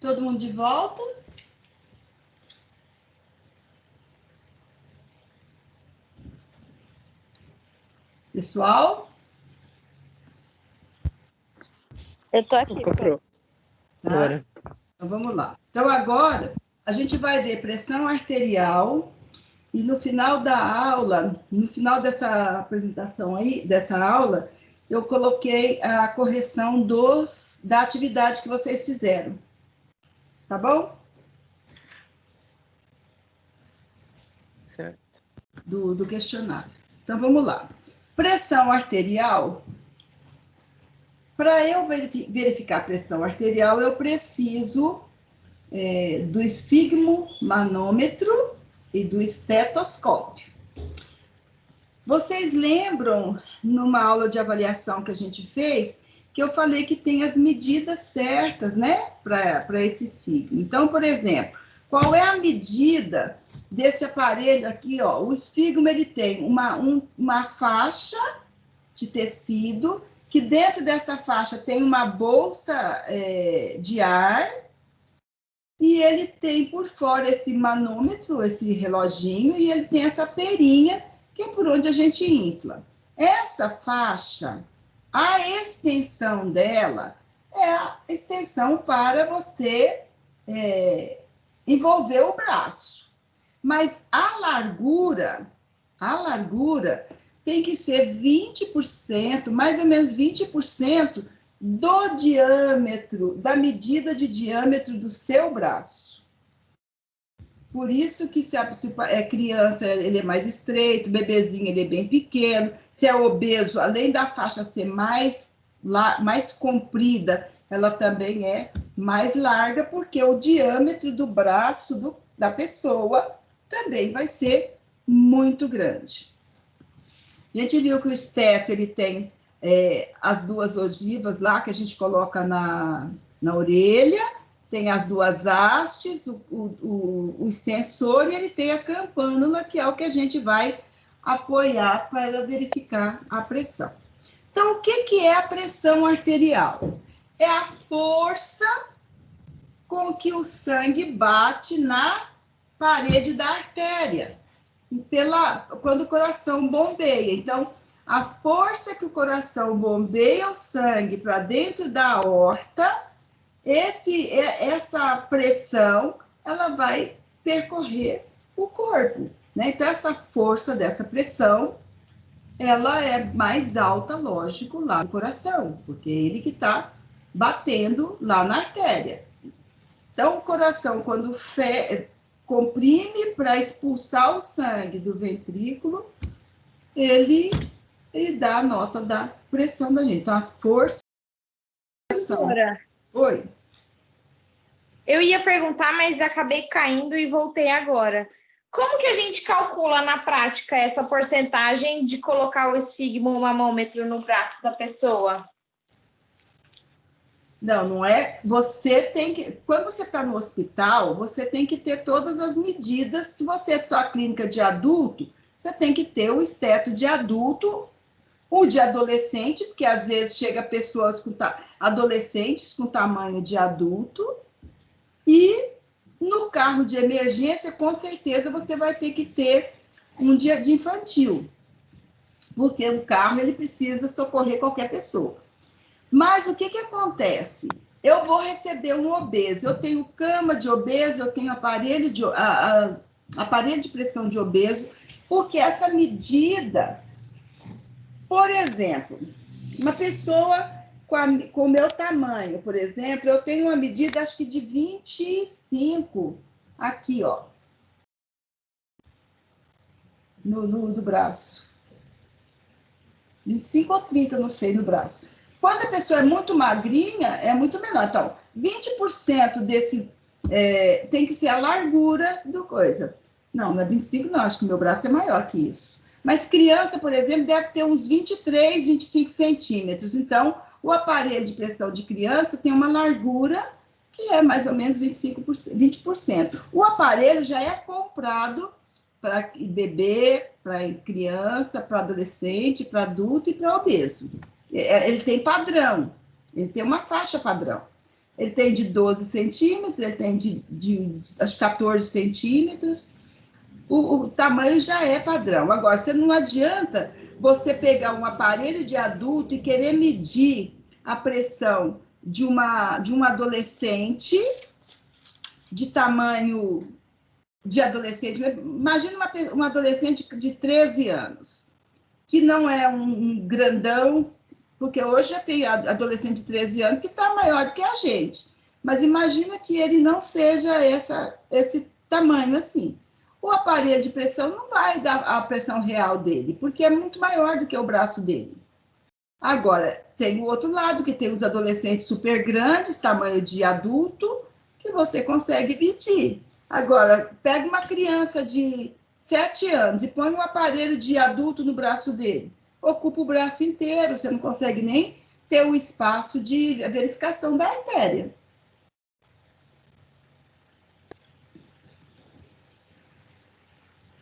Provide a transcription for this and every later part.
Todo mundo de volta? Pessoal? Eu tô aqui. Tá? Então, vamos lá. Então, agora, a gente vai ver pressão arterial e no final da aula, no final dessa apresentação aí, dessa aula, eu coloquei a correção da atividade que vocês fizeram. Tá bom? Certo. Do questionário. Então, vamos lá. Pressão arterial. Para eu verificar a pressão arterial, eu preciso do esfigmomanômetro e do estetoscópio. Vocês lembram, numa aula de avaliação que a gente fez, que eu falei que tem as medidas certas, né, para esse esfigmo. Então, por exemplo, qual é a medida desse aparelho aqui, ó? O esfigmo, ele tem uma faixa de tecido, que dentro dessa faixa tem uma bolsa de ar, e ele tem por fora esse manômetro, esse reloginho, e ele tem essa perinha, que é por onde a gente infla. Essa faixa, a extensão dela é a extensão para você envolver o braço. Mas a largura tem que ser 20%, mais ou menos 20% do diâmetro, da medida de diâmetro do seu braço. Por isso que se é criança, ele é mais estreito, bebezinho, ele é bem pequeno. Se é obeso, além da faixa ser mais comprida, ela também é mais larga, porque o diâmetro do braço da pessoa também vai ser muito grande. A gente viu que o esteto, ele tem as duas ogivas lá, que a gente coloca na orelha, tem as duas hastes, o extensor, e ele tem a campânula, que é o que a gente vai apoiar para verificar a pressão. Então, o que é a pressão arterial? É a força com que o sangue bate na parede da artéria, quando o coração bombeia. Então, a força que o coração bombeia o sangue para dentro da aorta, essa pressão, ela vai percorrer o corpo, né? Então, essa força dessa pressão, ela é mais alta, lógico, lá no coração, porque é ele que está batendo lá na artéria. Então, o coração, quando comprime para expulsar o sangue do ventrículo, ele dá a nota da pressão da gente. Então, a força... Oi. Eu ia perguntar, mas acabei caindo e voltei agora. Como que a gente calcula na prática essa porcentagem de colocar o esfigmomamômetro no braço da pessoa? Não é. Você tem que... Quando você está no hospital, você tem que ter todas as medidas. Se você é só clínica de adulto, você tem que ter o esteto de adulto, o de adolescente, porque às vezes chega pessoas adolescentes com tamanho de adulto, e no carro de emergência, com certeza, você vai ter que ter um dia de infantil, porque o carro ele precisa socorrer qualquer pessoa. Mas o que acontece? Eu vou receber um obeso, eu tenho cama de obeso, eu tenho aparelho de pressão de obeso, porque essa medida, por exemplo, uma pessoa com o meu tamanho, por exemplo, eu tenho uma medida, acho que de 25, aqui, ó, no braço. 25 ou 30, não sei, no braço. Quando a pessoa é muito magrinha, é muito menor. Então, 20% desse tem que ser a largura do coisa. Não é 25, não, acho que o meu braço é maior que isso. Mas criança, por exemplo, deve ter uns 23, 25 centímetros. Então, o aparelho de pressão de criança tem uma largura que é mais ou menos 20%. O aparelho já é comprado para bebê, para criança, para adolescente, para adulto e para obeso. Ele tem padrão, ele tem uma faixa padrão. Ele tem de 12 centímetros, ele tem de acho, 14 centímetros. O tamanho já é padrão. Agora, você não adianta você pegar um aparelho de adulto e querer medir a pressão de um adolescente de tamanho de adolescente. Imagina um adolescente de 13 anos, que não é um grandão, porque hoje já tem adolescente de 13 anos que está maior do que a gente. Mas imagina que ele não seja esse tamanho assim. O aparelho de pressão não vai dar a pressão real dele, porque é muito maior do que o braço dele. Agora, tem o outro lado, que tem os adolescentes super grandes, tamanho de adulto, que você consegue medir. Agora, pega uma criança de 7 anos e põe um aparelho de adulto no braço dele. Ocupa o braço inteiro, você não consegue nem ter o espaço de verificação da artéria.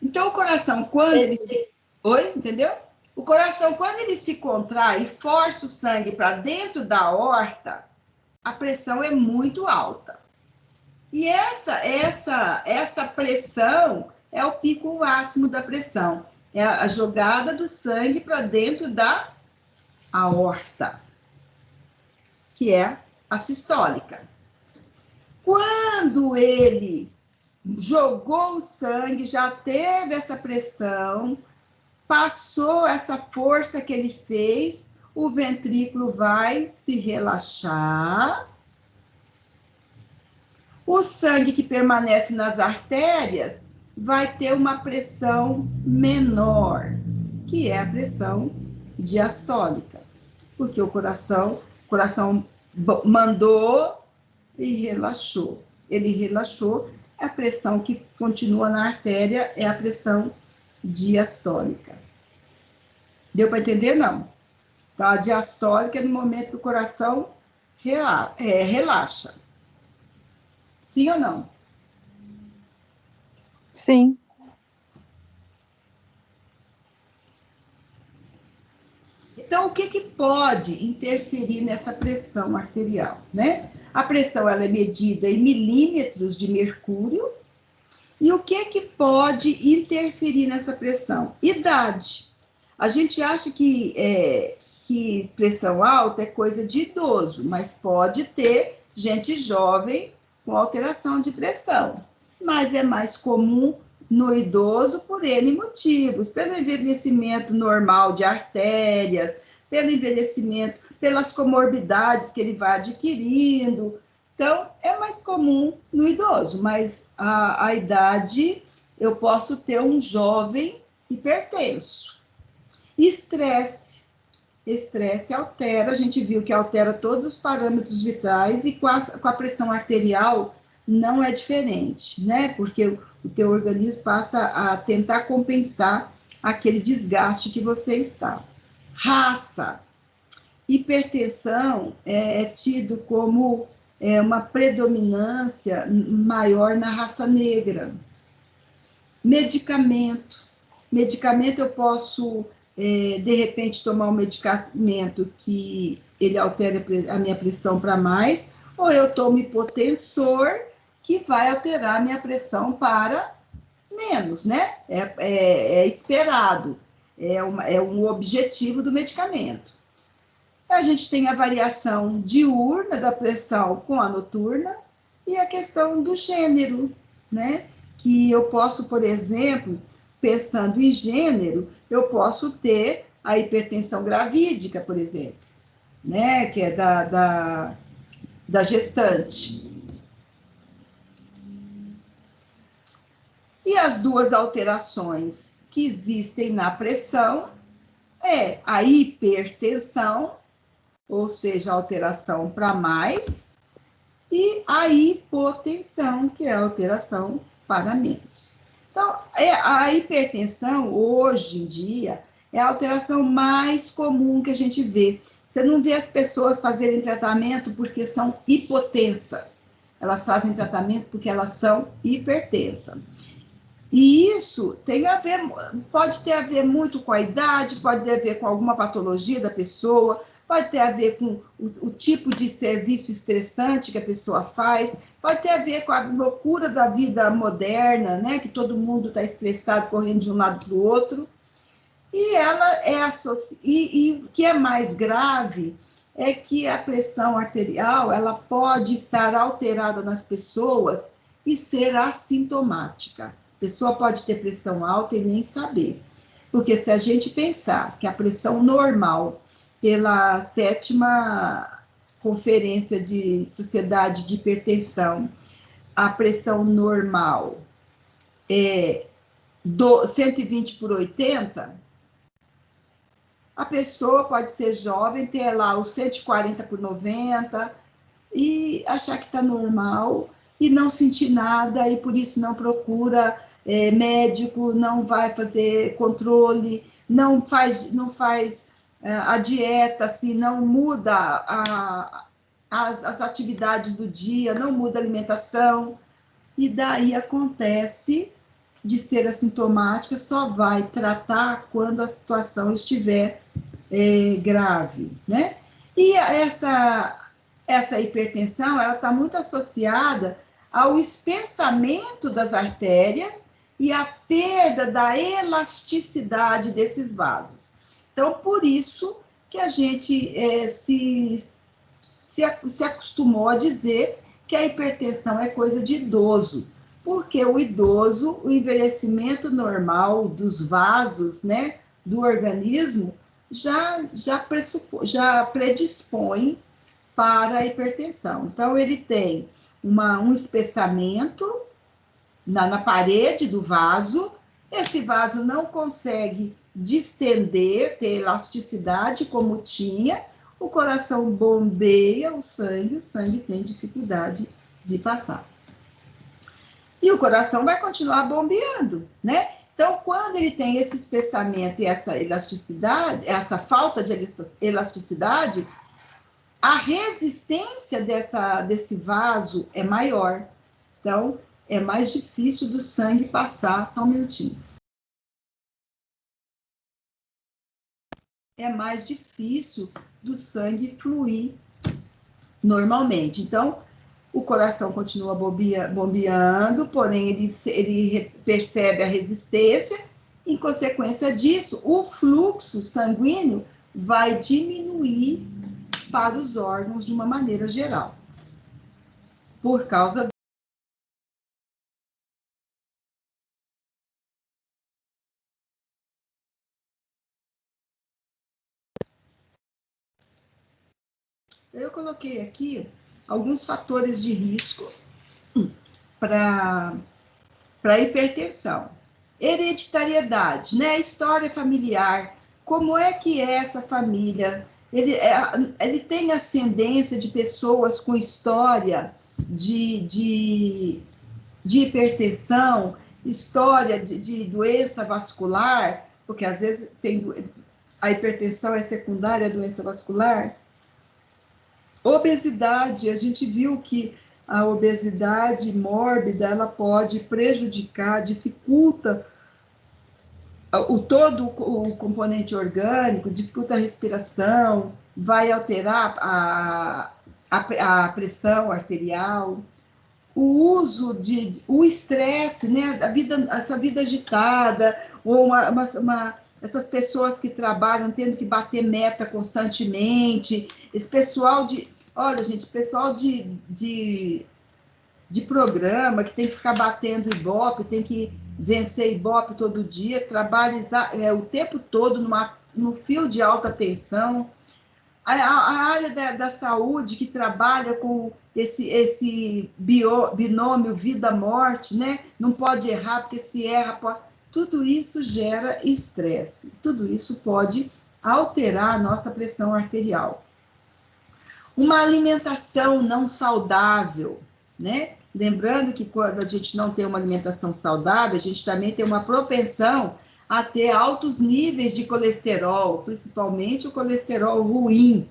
Então, o coração, quando ele se... Oi, entendeu? O coração, quando ele se contrai e força o sangue para dentro da aorta, a pressão é muito alta. E essa pressão é o pico máximo da pressão. É a jogada do sangue para dentro da aorta, que é a sistólica. Quando ele jogou o sangue, já teve essa pressão, passou essa força que ele fez, o ventrículo vai se relaxar. O sangue que permanece nas artérias vai ter uma pressão menor, que é a pressão diastólica, porque o coração mandou e relaxou. Ele relaxou, a pressão que continua na artéria é a pressão diastólica. Deu para entender? Não. Então, a diastólica é no momento que o coração relaxa. Sim ou não? Sim. Então, o que pode interferir nessa pressão arterial, né? A pressão, ela é medida em milímetros de mercúrio. E o que pode interferir nessa pressão? Idade. A gente acha que pressão alta é coisa de idoso, mas pode ter gente jovem com alteração de pressão. Mas é mais comum no idoso por N motivos, pelo envelhecimento normal de artérias, pelo envelhecimento, pelas comorbidades que ele vai adquirindo. Então, é mais comum no idoso, mas a idade, eu posso ter um jovem hipertenso. Estresse. Estresse altera, a gente viu que altera todos os parâmetros vitais e com a pressão arterial não é diferente, né? Porque o teu organismo passa a tentar compensar aquele desgaste que você está. Raça. Hipertensão é tido como uma predominância maior na raça negra. Medicamento. Medicamento eu posso, de repente, tomar um medicamento que ele altera a minha pressão para mais, ou eu tomo hipotensor, que vai alterar a minha pressão para menos, né? É esperado, é um objetivo do medicamento. A gente tem a variação diurna da pressão com a noturna e a questão do gênero, né? Que eu posso, por exemplo, pensando em gênero, eu posso ter a hipertensão gravídica, por exemplo, né? Que é da gestante. E as duas alterações que existem na pressão é a hipertensão, ou seja, alteração para mais, e a hipotensão, que é a alteração para menos. Então, a hipertensão, hoje em dia, é a alteração mais comum que a gente vê. Você não vê as pessoas fazerem tratamento porque são hipotensas. Elas fazem tratamento porque elas são hipertensas. E isso tem a ver, pode ter a ver muito com a idade, pode ter a ver com alguma patologia da pessoa, pode ter a ver com o tipo de serviço estressante que a pessoa faz, pode ter a ver com a loucura da vida moderna, né? Que todo mundo está estressado, correndo de um lado para o outro. E ela é e o que é mais grave é que a pressão arterial ela pode estar alterada nas pessoas e ser assintomática. A pessoa pode ter pressão alta e nem saber. Porque se a gente pensar que a pressão normal, pela 7ª Conferência de Sociedade de Hipertensão, a pressão normal é 120/80, a pessoa pode ser jovem, ter lá os 140/90 e achar que está normal e não sentir nada e por isso não procura médico, não vai fazer controle, não faz a dieta, assim, não muda as atividades do dia, não muda a alimentação, e daí acontece de ser assintomática, só vai tratar quando a situação estiver grave, né? E essa hipertensão, ela está muito associada ao espessamento das artérias e à perda da elasticidade desses vasos. Então, por isso que a gente se acostumou a dizer que a hipertensão é coisa de idoso, porque o idoso, o envelhecimento normal dos vasos, né, do organismo, já predispõe para a hipertensão. Então, ele tem um espessamento na parede do vaso, esse vaso não consegue distender, ter elasticidade como tinha, o coração bombeia o sangue tem dificuldade de passar. E o coração vai continuar bombeando, né? Então, quando ele tem esse espessamento e essa elasticidade, essa falta de elasticidade, a resistência desse vaso é maior. Então, é mais difícil do sangue passar. Só um minutinho. É mais difícil do sangue fluir normalmente. Então, o coração continua bombeando, porém ele percebe a resistência, em consequência disso, o fluxo sanguíneo vai diminuir para os órgãos de uma maneira geral, por causa eu coloquei aqui alguns fatores de risco para hipertensão. Hereditariedade, né? História familiar. Como é que é essa família? Ele tem ascendência de pessoas com história de hipertensão, história de doença vascular, porque às vezes a hipertensão é secundária à doença vascular. Obesidade, a gente viu que a obesidade mórbida, ela pode prejudicar, dificulta todo o componente orgânico, dificulta a respiração, vai alterar a pressão arterial. O estresse, né, essa vida agitada, ou essas pessoas que trabalham tendo que bater meta constantemente, esse pessoal olha, gente, pessoal de programa que tem que ficar batendo Ibope, tem que vencer Ibope todo dia, trabalha o tempo todo no fio de alta tensão. A área da saúde que trabalha com esse binômio vida-morte, né? Não pode errar, porque se erra, tudo isso gera estresse. Tudo isso pode alterar a nossa pressão arterial. Uma alimentação não saudável, né? Lembrando que quando a gente não tem uma alimentação saudável, a gente também tem uma propensão a ter altos níveis de colesterol, principalmente o colesterol ruim.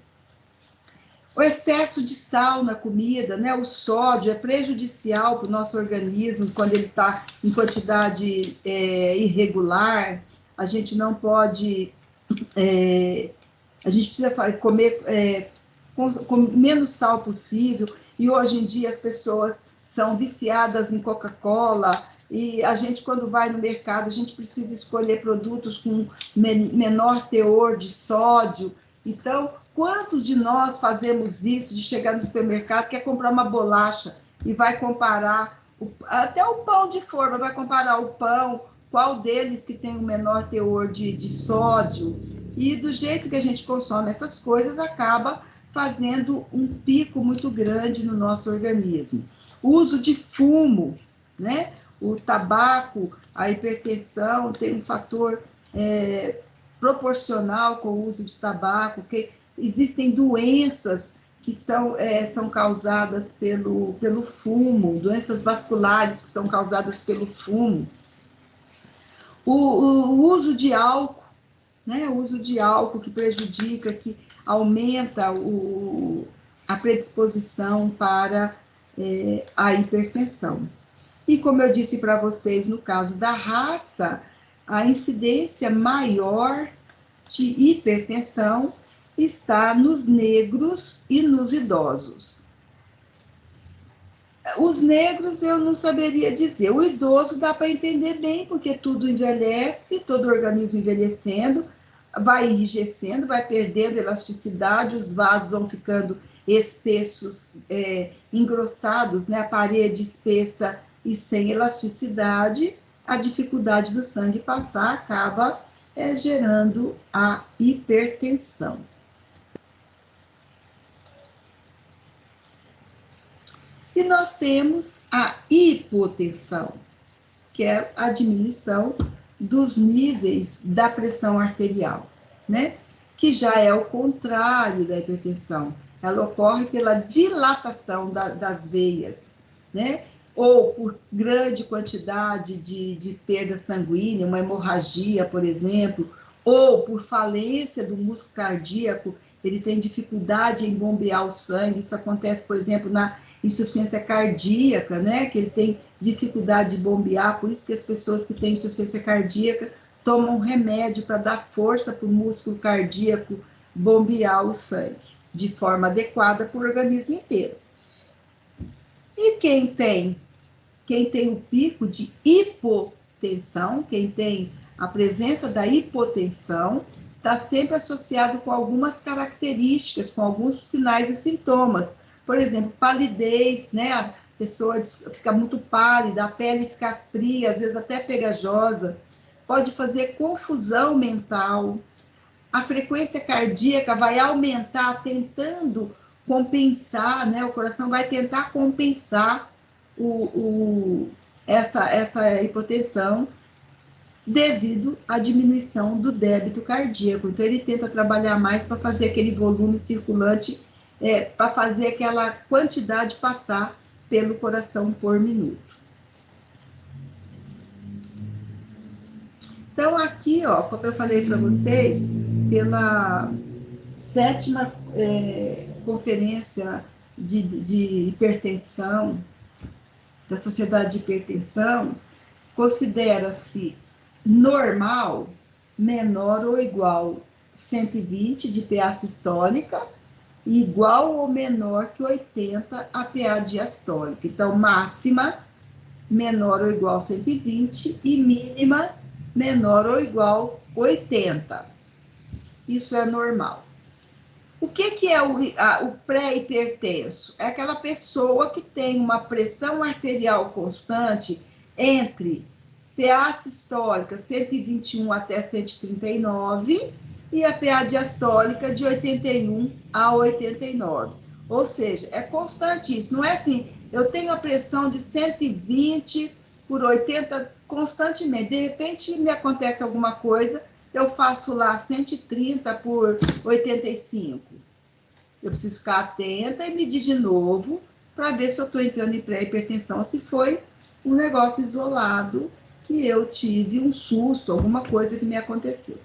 O excesso de sal na comida, né? O sódio é prejudicial para o nosso organismo quando ele está em quantidade irregular. A gente não pode A gente precisa comer com menos sal possível, e hoje em dia as pessoas são viciadas em Coca-Cola, e a gente, quando vai no mercado, a gente precisa escolher produtos com menor teor de sódio. Então, quantos de nós fazemos isso, de chegar no supermercado, quer comprar uma bolacha, e vai comparar, até o pão de forma, vai comparar o pão, qual deles que tem o menor teor de sódio, e do jeito que a gente consome essas coisas, acaba fazendo um pico muito grande no nosso organismo. O uso de fumo, né? O tabaco, a hipertensão tem um fator proporcional com o uso de tabaco, que existem doenças que são causadas pelo fumo, doenças vasculares que são causadas pelo fumo. O uso de álcool, né? O uso de álcool que prejudica, que aumenta a predisposição para a hipertensão. E como eu disse para vocês, no caso da raça, a incidência maior de hipertensão está nos negros e nos idosos. Os negros eu não saberia dizer, o idoso dá para entender bem, porque tudo envelhece, todo o organismo envelhecendo, vai enrijecendo, vai perdendo elasticidade, os vasos vão ficando espessos, engrossados, né? A parede espessa e sem elasticidade, a dificuldade do sangue passar acaba gerando a hipertensão. E nós temos a hipotensão, que é a diminuição dos níveis da pressão arterial, né? Que já é o contrário da hipertensão. Ela ocorre pela dilatação das veias, né? Ou por grande quantidade de perda sanguínea, uma hemorragia, por exemplo, ou por falência do músculo cardíaco, ele tem dificuldade em bombear o sangue. Isso acontece, por exemplo, na insuficiência cardíaca, né? Que ele tem dificuldade de bombear, por isso que as pessoas que têm insuficiência cardíaca tomam remédio para dar força para o músculo cardíaco bombear o sangue de forma adequada para o organismo inteiro. E quem tem o pico de hipotensão, quem tem a presença da hipotensão, está sempre associado com algumas características, com alguns sinais e sintomas. Por exemplo, palidez, né? A pessoa fica muito pálida, a pele fica fria, às vezes até pegajosa, pode fazer confusão mental, a frequência cardíaca vai aumentar tentando compensar, né? O coração vai tentar compensar essa hipotensão devido à diminuição do débito cardíaco. Então, ele tenta trabalhar mais para fazer aquele volume circulante, para fazer aquela quantidade passar pelo coração por minuto. Então, aqui, ó, como eu falei para vocês, pela 7ª conferência de hipertensão, da Sociedade de Hipertensão, considera-se normal menor ou igual 120 de PA sistólica, igual ou menor que 80 a PA diastólica. Então, máxima menor ou igual 120 e mínima menor ou igual 80. Isso é normal. O que é o pré-hipertenso? É aquela pessoa que tem uma pressão arterial constante entre PA sistólica 121 até 139 e a PA diastólica de 81 a 89. Ou seja, é constante isso. Não é assim, eu tenho a pressão de 120 por 80 constantemente. De repente, me acontece alguma coisa, eu faço lá 130 por 85. Eu preciso ficar atenta e medir de novo para ver se eu estou entrando em pré-hipertensão, se foi um negócio isolado, que eu tive um susto, alguma coisa que me aconteceu.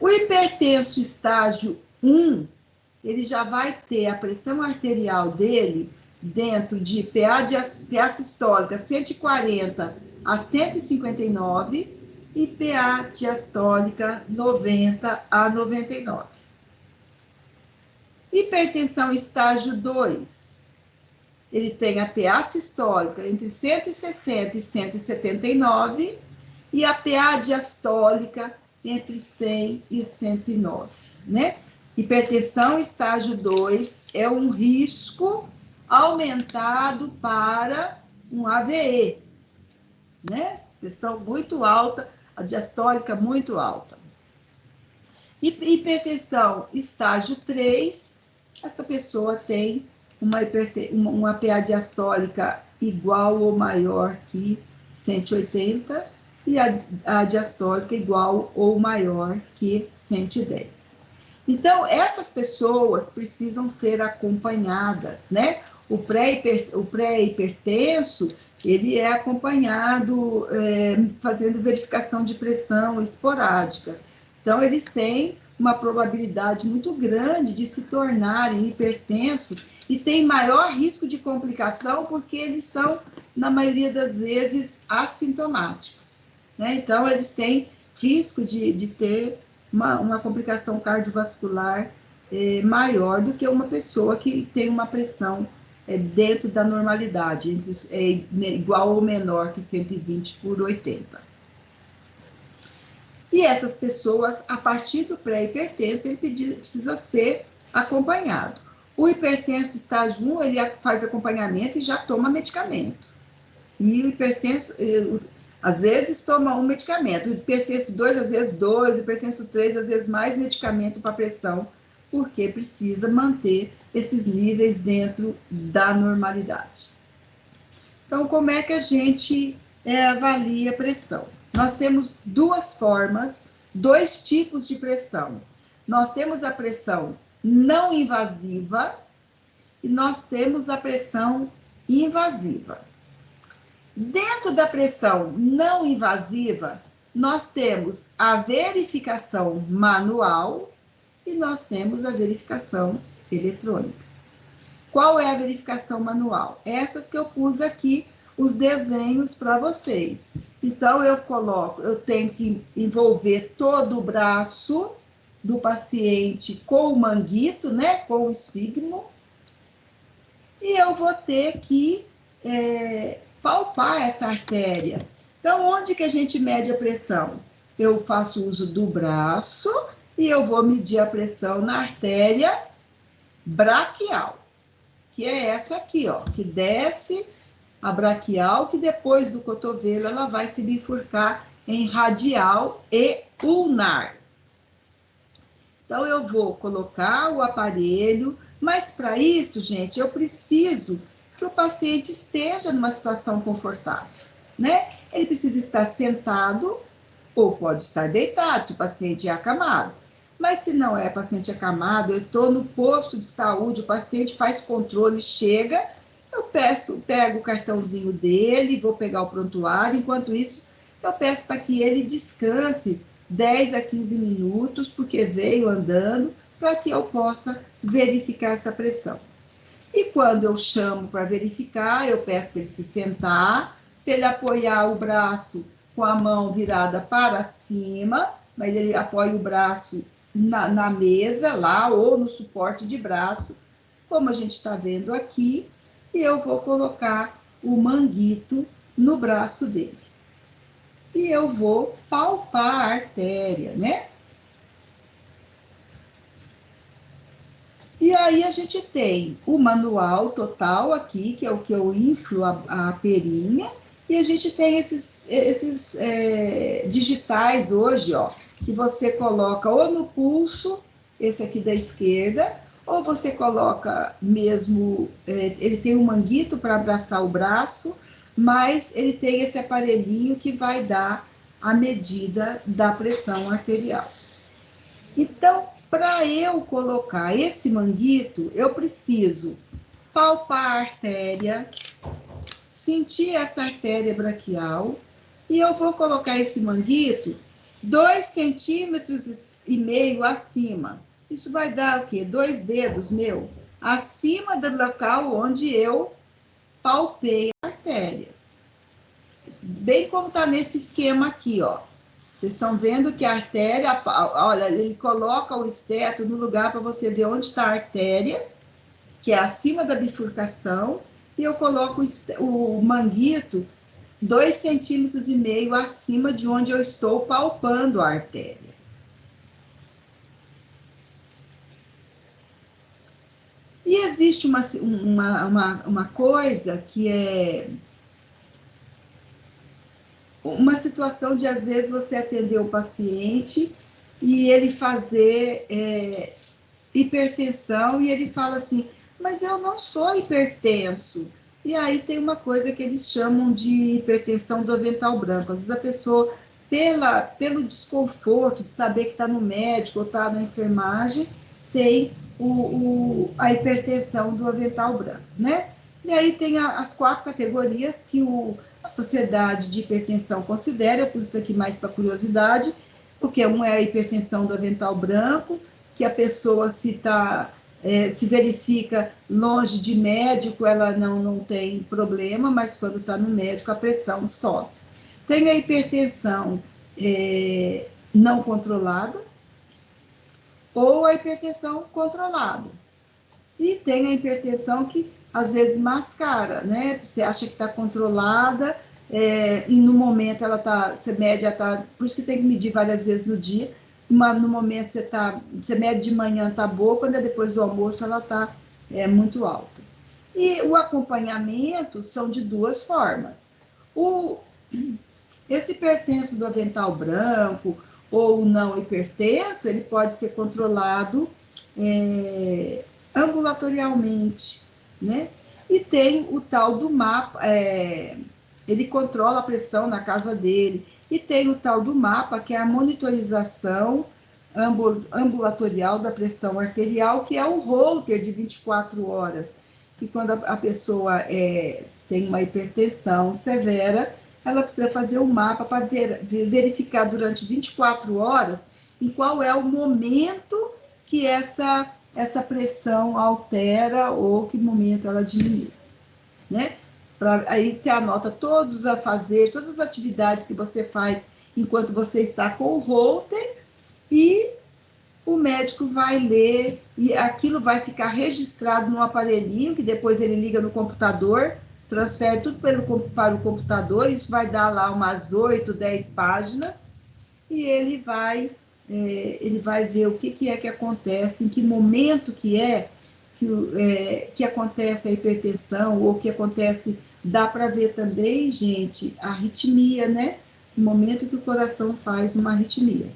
O hipertenso estágio 1, ele já vai ter a pressão arterial dele dentro de PA sistólica 140 a 159 e PA diastólica 90 a 99. Hipertensão estágio 2, ele tem a PA sistólica entre 160 e 179 e a PA diastólica entre 100 e 109, né? Hipertensão estágio 2 é um risco aumentado para um AVE, né? Pressão muito alta, a diastólica muito alta. Hipertensão estágio 3, essa pessoa tem uma PA diastólica igual ou maior que 180 e a diastólica igual ou maior que 110. Então, essas pessoas precisam ser acompanhadas, né? O pré-hipertenso, ele é acompanhado fazendo verificação de pressão esporádica. Então, eles têm uma probabilidade muito grande de se tornarem hipertensos e tem maior risco de complicação porque eles são, na maioria das vezes, assintomáticos, né? Então, eles têm risco de ter uma complicação cardiovascular maior do que uma pessoa que tem uma pressão dentro da normalidade, igual ou menor que 120/80. E essas pessoas, a partir do pré-hipertenso, ele precisa ser acompanhado. O hipertenso estágio 1, ele faz acompanhamento e já toma medicamento. E o hipertenso, às vezes, toma um medicamento. O hipertenso 2, às vezes 2. O hipertenso 3, às vezes mais medicamento para pressão, porque precisa manter esses níveis dentro da normalidade. Então, como é que a gente avalia a pressão? Nós temos duas formas, dois tipos de pressão. Nós temos a pressão não invasiva e nós temos a pressão invasiva. Dentro da pressão não invasiva, nós temos a verificação manual e nós temos a verificação eletrônica. Qual é a verificação manual? Essas que eu pus aqui, os desenhos para vocês. Então, eu tenho que envolver todo o braço do paciente com o manguito, né, com o esfigmo, e eu vou ter que palpar essa artéria. Então, onde que a gente mede a pressão? Eu faço uso do braço e eu vou medir a pressão na artéria braquial, que é essa aqui, ó, que desce a braquial, que depois do cotovelo ela vai se bifurcar em radial e ulnar. Então, eu vou colocar o aparelho, mas para isso, gente, eu preciso que o paciente esteja numa situação confortável, né? Ele precisa estar sentado ou pode estar deitado, se o paciente é acamado. Mas se não é paciente acamado, eu estou no posto de saúde, o paciente faz controle, chega, eu pego o cartãozinho dele, vou pegar o prontuário, enquanto isso, eu peço para que ele descanse 10 a 15 minutos, porque veio andando, para que eu possa verificar essa pressão. E quando eu chamo para verificar, eu peço para ele se sentar, para ele apoiar o braço com a mão virada para cima, mas ele apoia o braço na mesa lá, ou no suporte de braço, como a gente está vendo aqui, e eu vou colocar o manguito no braço dele. E eu vou palpar a artéria, né? E aí a gente tem o manual total aqui, que é o que eu inflo a perinha, e a gente tem esses digitais hoje, ó, que você coloca ou no pulso, esse aqui da esquerda, ou você coloca mesmo, ele tem um manguito para abraçar o braço, mas ele tem esse aparelhinho que vai dar a medida da pressão arterial. Então, para eu colocar esse manguito, eu preciso palpar a artéria, sentir essa artéria braquial, e eu vou colocar esse manguito 2,5 centímetros acima. Isso vai dar o quê? 2 dedos meu, acima do local onde eu palpei a artéria. Bem como está nesse esquema aqui, ó. Vocês estão vendo que a artéria, olha, ele coloca o esteto no lugar para você ver onde está a artéria, que é acima da bifurcação, e eu coloco o manguito 2,5 centímetros acima de onde eu estou palpando a artéria. E existe uma coisa que é uma situação de, às vezes, você atender o paciente e ele fazer hipertensão e ele fala assim, mas eu não sou hipertenso. E aí tem uma coisa que eles chamam de hipertensão do avental branco. Às vezes a pessoa, pelo desconforto de saber que está no médico ou está na enfermagem, tem a hipertensão do avental branco, né? E aí tem as 4 categorias que a Sociedade de Hipertensão considera. Eu pus isso aqui mais para curiosidade, porque um é a hipertensão do avental branco, que a pessoa se verifica longe de médico, ela não tem problema, mas quando está no médico a pressão sobe. Tem a hipertensão não controlada ou a hipertensão controlada. E tem a hipertensão que às vezes mascara, né? Você acha que está controlada, e no momento ela está, você mede, por isso que tem que medir várias vezes no dia. No momento você mede de manhã, está boa, quando é depois do almoço ela está muito alta. E o acompanhamento são de 2 formas. Esse hipertenso do avental branco ou não hipertenso, ele pode ser controlado ambulatorialmente, né? E tem o tal do mapa, ele controla a pressão na casa dele, e tem o tal do mapa, que é a monitorização ambulatorial da pressão arterial, que é o Holter de 24 horas, que quando a pessoa tem uma hipertensão severa, ela precisa fazer um mapa para verificar durante 24 horas em qual é o momento que essa pressão altera ou que momento ela diminui, né? Aí você anota todas as atividades que você faz enquanto você está com o Holter, e o médico vai ler, e aquilo vai ficar registrado no aparelhinho, que depois ele liga no computador, transfere tudo para o computador, isso vai dar lá umas 8, 10 páginas, e ele vai ver o que é que acontece, em que momento que acontece a hipertensão, ou que acontece, dá para ver também, gente, a arritmia, né? No momento que o coração faz uma arritmia.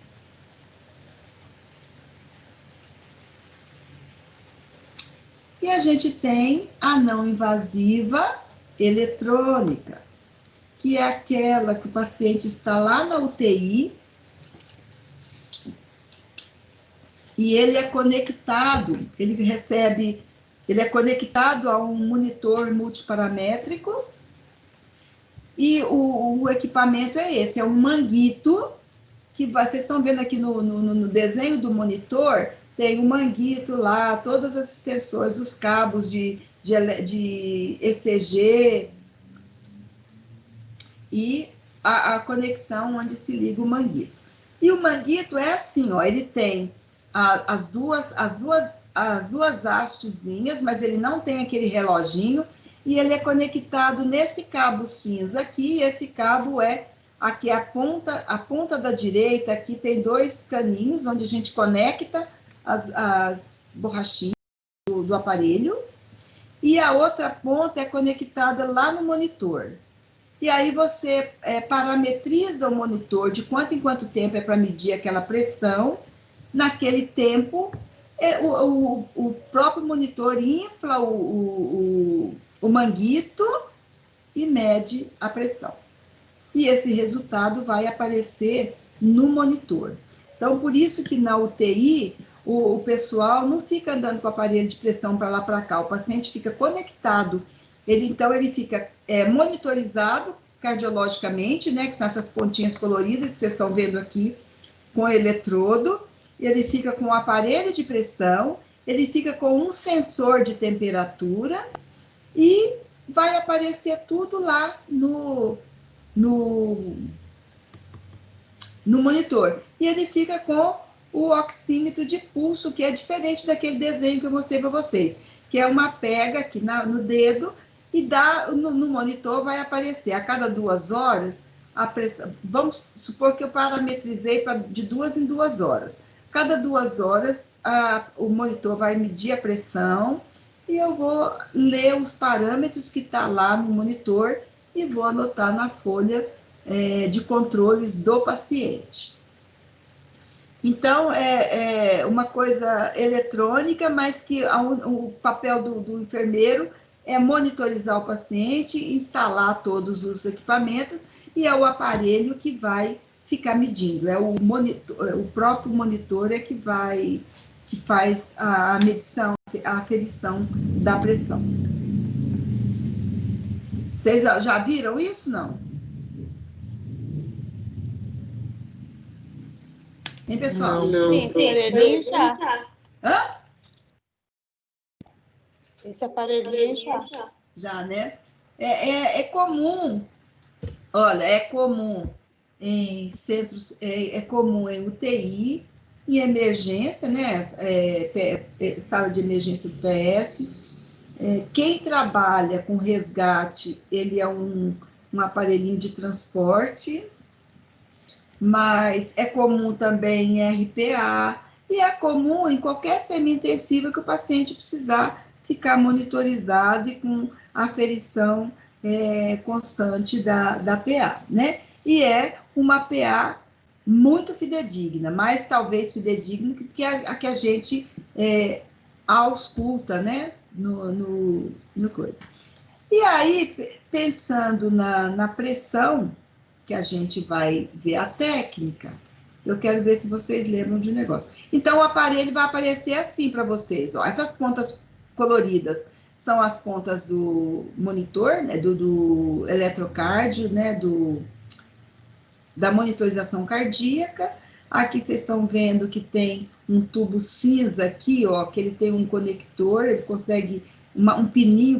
E a gente tem a não invasiva eletrônica, que é aquela que o paciente está lá na UTI e ele é conectado, ele é conectado a um monitor multiparamétrico, e o equipamento é esse, é um manguito, que vocês estão vendo aqui no desenho do monitor, tem um manguito lá, todas as extensões, os cabos de ECG, e a conexão onde se liga o manguito. E o manguito é assim, ó, ele tem as duas hastezinhas, mas ele não tem aquele reloginho, e ele é conectado nesse cabo cinza aqui, e esse cabo aqui a ponta da direita, aqui tem 2 caninhos, onde a gente conecta as borrachinhas do aparelho, e a outra ponta é conectada lá no monitor. E aí você parametriza o monitor de quanto em quanto tempo é para medir aquela pressão. Naquele tempo, o próprio monitor infla o manguito e mede a pressão. E esse resultado vai aparecer no monitor. Então, por isso que na UTI, o pessoal não fica andando com o aparelho de pressão para lá para cá, o paciente fica conectado. Então, ele fica monitorizado cardiologicamente, né, que são essas pontinhas coloridas que vocês estão vendo aqui, com eletrodo. Ele fica com o aparelho de pressão, ele fica com um sensor de temperatura, e vai aparecer tudo lá no no monitor. E ele fica com o oxímetro de pulso, que é diferente daquele desenho que eu mostrei para vocês, que é uma pega aqui no dedo e no monitor vai aparecer a cada 2 horas a pressão. Vamos supor que eu parametrizei de 2 em 2 horas. Cada 2 horas o monitor vai medir a pressão e eu vou ler os parâmetros que está lá no monitor e vou anotar na folha de controles do paciente. Então, é uma coisa eletrônica, mas que o papel do enfermeiro é monitorizar o paciente, instalar todos os equipamentos, e é o aparelho que vai ficar medindo. O próprio monitor é que faz a medição, a aferição da pressão. Vocês já viram isso, não? Hein, pessoal? Não. Sim, aparelhinho já. Hã? Esse aparelhinho já. Já, né? É comum, olha, é comum em centros, é comum em UTI, em emergência, né? Sala de emergência do PS. Quem trabalha com resgate, ele é um aparelhinho de transporte, mas é comum também em RPA, e é comum em qualquer semi-intensiva que o paciente precisar ficar monitorizado e com aferição constante da PA, né? E é uma PA muito fidedigna, mais talvez fidedigna que a gente ausculta, né? No coisa. E aí, pensando na pressão, que a gente vai ver a técnica, eu quero ver se vocês lembram de um negócio. Então, o aparelho vai aparecer assim para vocês, ó. Essas pontas coloridas são as pontas do monitor, né, do eletrocardio, né, da monitorização cardíaca. Aqui vocês estão vendo que tem um tubo cinza aqui, ó, que ele tem um conector, ele consegue um pininho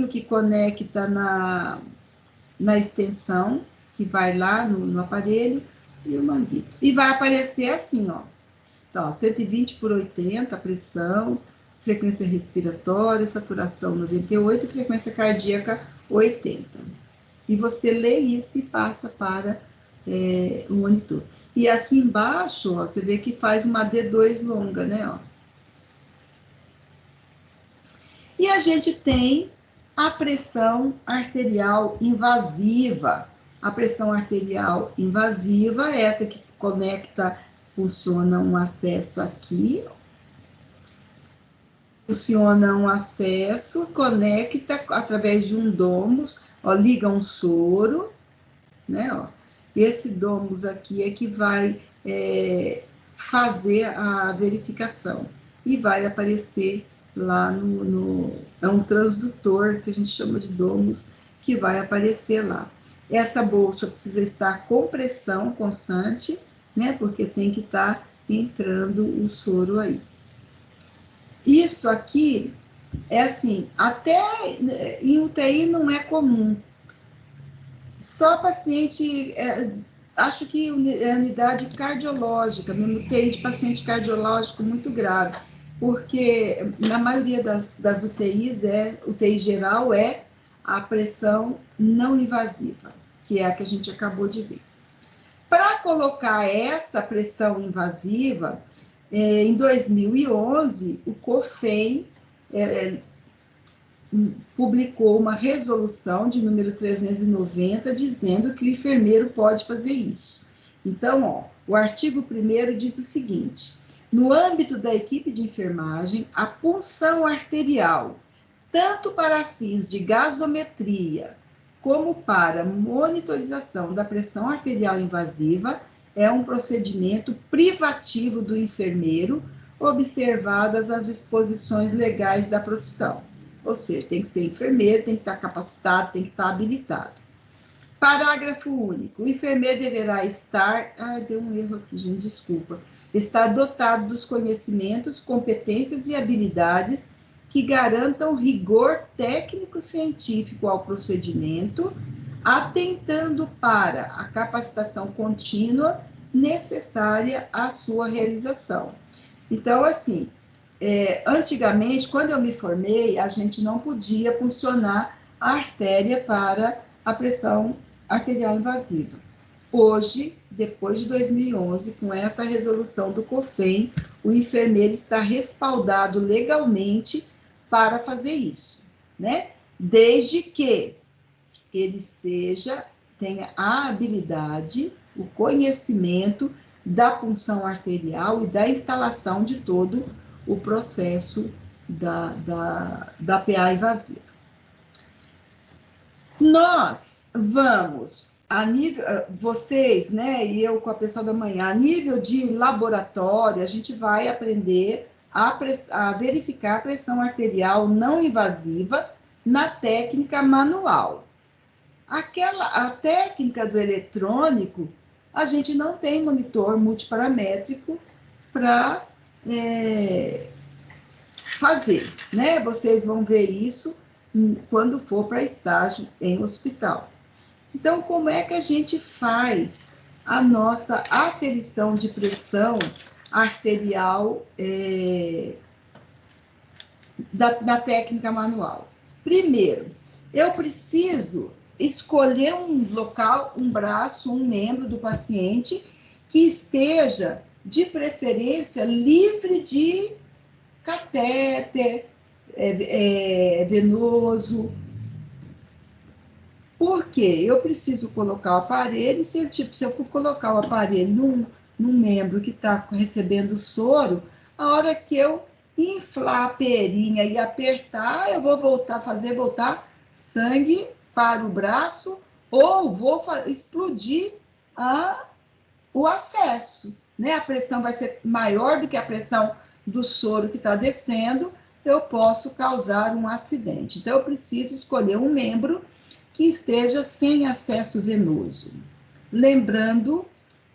que conecta na extensão, que vai lá no aparelho, e o manguito. E vai aparecer assim, ó. Então, 120/80, a pressão, frequência respiratória, saturação 98, frequência cardíaca 80. E você lê isso e passa para o monitor. E aqui embaixo, ó, você vê que faz uma D2 longa, né? Ó. E a gente tem a pressão arterial invasiva. A pressão arterial invasiva é essa que conecta, funciona um acesso aqui. Funciona um acesso, conecta através de um domus, ó, liga um soro, né? Ó. Esse domus aqui é que vai fazer a verificação e vai aparecer lá é um transdutor que a gente chama de domus, que vai aparecer lá. Essa bolsa precisa estar com pressão constante, né? Porque tem que estar entrando o soro aí. Isso aqui é assim, até em UTI não é comum. Só paciente, acho que é unidade cardiológica, mesmo UTI de paciente cardiológico muito grave, porque na maioria das UTIs, UTI geral, é a pressão não invasiva, que é a que a gente acabou de ver. Para colocar essa pressão invasiva, em 2011, o COFEM publicou uma resolução de número 390, dizendo que o enfermeiro pode fazer isso. Então, ó, o artigo 1º diz o seguinte: no âmbito da equipe de enfermagem, a punção arterial, tanto para fins de gasometria, como para monitorização da pressão arterial invasiva, é um procedimento privativo do enfermeiro, observadas as disposições legais da profissão. Ou seja, tem que ser enfermeiro, tem que estar capacitado, tem que estar habilitado. Parágrafo único. O enfermeiro deverá estar... deu um erro aqui, gente, desculpa. Estar dotado dos conhecimentos, competências e habilidades que garantam rigor técnico-científico ao procedimento, atentando para a capacitação contínua necessária à sua realização. Então, assim, antigamente, quando eu me formei, a gente não podia funcionar a artéria para a pressão arterial invasiva. Hoje, depois de 2011, com essa resolução do COFEM, o enfermeiro está respaldado legalmente para fazer isso, né? Desde que ele tenha a habilidade, o conhecimento da punção arterial e da instalação de todo o processo da PA invasiva. Nós vamos, a nível, vocês, né, e eu com a pessoa da manhã, a nível de laboratório, a gente vai aprender a verificar a pressão arterial não invasiva na técnica manual. A técnica do eletrônico, a gente não tem monitor multiparamétrico para fazer, né? Vocês vão ver isso quando for para estágio em hospital. Então, como é que a gente faz a nossa aferição de pressão arterial da técnica manual? Primeiro, eu preciso escolher um local, um braço, um membro do paciente que esteja, de preferência, livre de catéter venoso. Por quê? Eu preciso colocar o aparelho, se eu for colocar o aparelho num membro que está recebendo soro, a hora que eu inflar a perinha e apertar, eu vou fazer voltar sangue para o braço, ou vou explodir o acesso, né? A pressão vai ser maior do que a pressão do soro que está descendo, eu posso causar um acidente. Então, eu preciso escolher um membro que esteja sem acesso venoso. Lembrando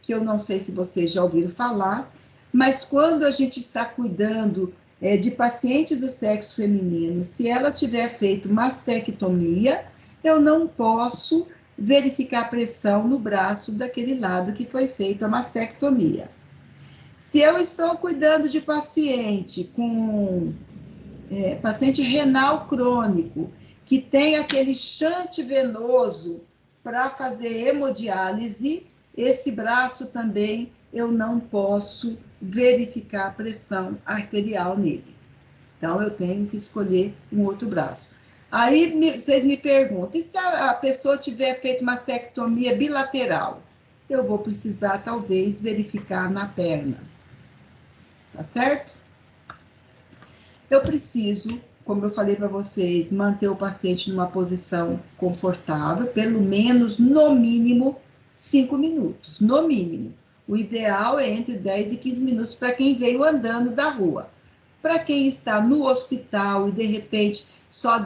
que eu não sei se vocês já ouviram falar, mas quando a gente está cuidando de pacientes do sexo feminino, se ela tiver feito mastectomia, eu não posso verificar a pressão no braço daquele lado que foi feita a mastectomia. Se eu estou cuidando de paciente com paciente renal crônico, que tem aquele shunt venoso para fazer hemodiálise, esse braço também eu não posso verificar a pressão arterial nele. Então, eu tenho que escolher um outro braço. Aí, vocês me perguntam, e se a pessoa tiver feito mastectomia bilateral? Eu vou precisar, talvez, verificar na perna. Tá certo? Eu preciso, como eu falei para vocês, manter o paciente numa posição confortável, pelo menos, no mínimo, 5 minutos, no mínimo. O ideal é entre 10 e 15 minutos para quem veio andando da rua. Para quem está no hospital e, de repente, só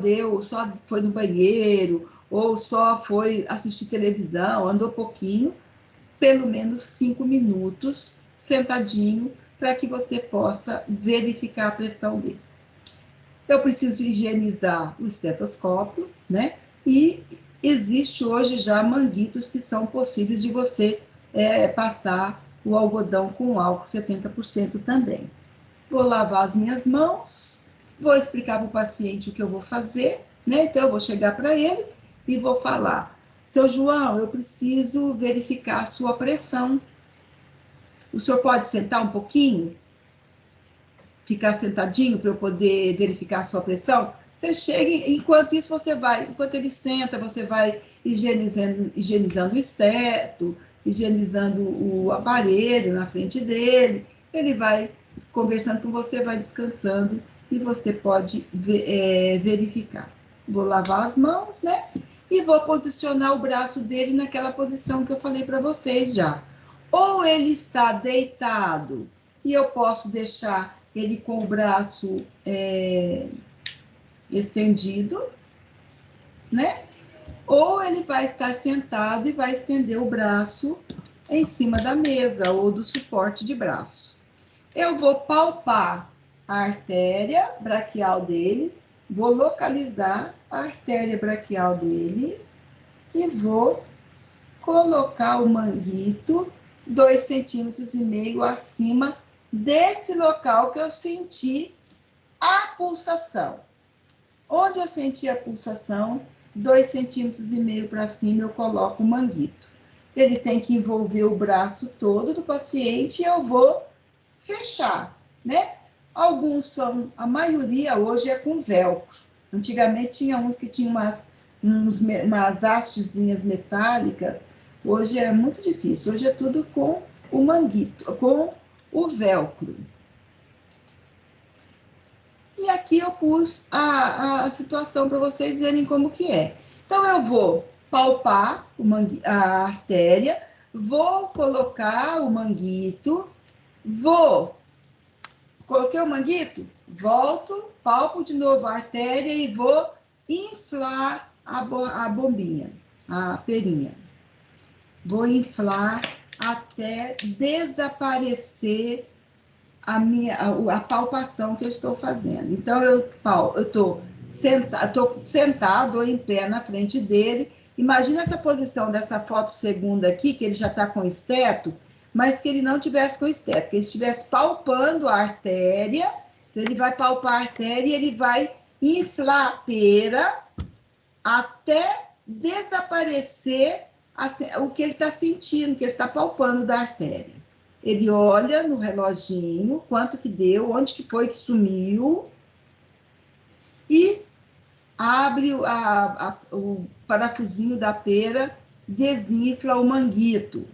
foi no banheiro, ou só foi assistir televisão, andou pouquinho, pelo menos 5 minutos, sentadinho, para que você possa verificar a pressão dele. Eu preciso higienizar o estetoscópio, né? E existe hoje já manguitos que são possíveis de você passar o algodão com álcool 70% também. Vou lavar as minhas mãos, vou explicar para o paciente o que eu vou fazer, né? Então, eu vou chegar para ele e vou falar: seu João, eu preciso verificar a sua pressão. O senhor pode sentar um pouquinho? Ficar sentadinho para eu poder verificar a sua pressão? Você chega, enquanto ele senta, você vai higienizando o esteto, higienizando o aparelho na frente dele, ele vai conversando com você, vai descansando e você pode verificar. Vou lavar as mãos, né? E vou posicionar o braço dele naquela posição que eu falei para vocês já. Ou ele está deitado e eu posso deixar ele com o braço estendido, né? Ou ele vai estar sentado e vai estender o braço em cima da mesa ou do suporte de braço. Eu vou palpar a artéria braquial dele, vou localizar a artéria braquial dele, e vou colocar o manguito 2,5 centímetros acima desse local que eu senti a pulsação. Onde eu senti a pulsação, 2,5 centímetros para cima, eu coloco o manguito. Ele tem que envolver o braço todo do paciente e eu vou fechar, né? Alguns são, a maioria hoje é com velcro. Antigamente tinha uns que tinham umas hastezinhas metálicas. Hoje é muito difícil. Hoje é tudo com o manguito, com o velcro. E aqui eu pus a situação para vocês verem como que é. Então, eu vou palpar a artéria, vou colocar o manguito, coloquei o manguito, volto, palpo de novo a artéria e vou inflar a bombinha, a perinha. Vou inflar até desaparecer a palpação que eu estou fazendo. Então, eu estou sentado ou em pé na frente dele. Imagina essa posição dessa foto segunda aqui, que ele já está com esteto, mas que ele não tivesse com esteto, que ele estivesse palpando a artéria. Então, ele vai palpar a artéria e ele vai inflar a pera até desaparecer o que ele está sentindo, que ele está palpando da artéria. Ele olha no reloginho, quanto que deu, onde que foi que sumiu, e abre o parafusinho da pera, desinfla o manguito,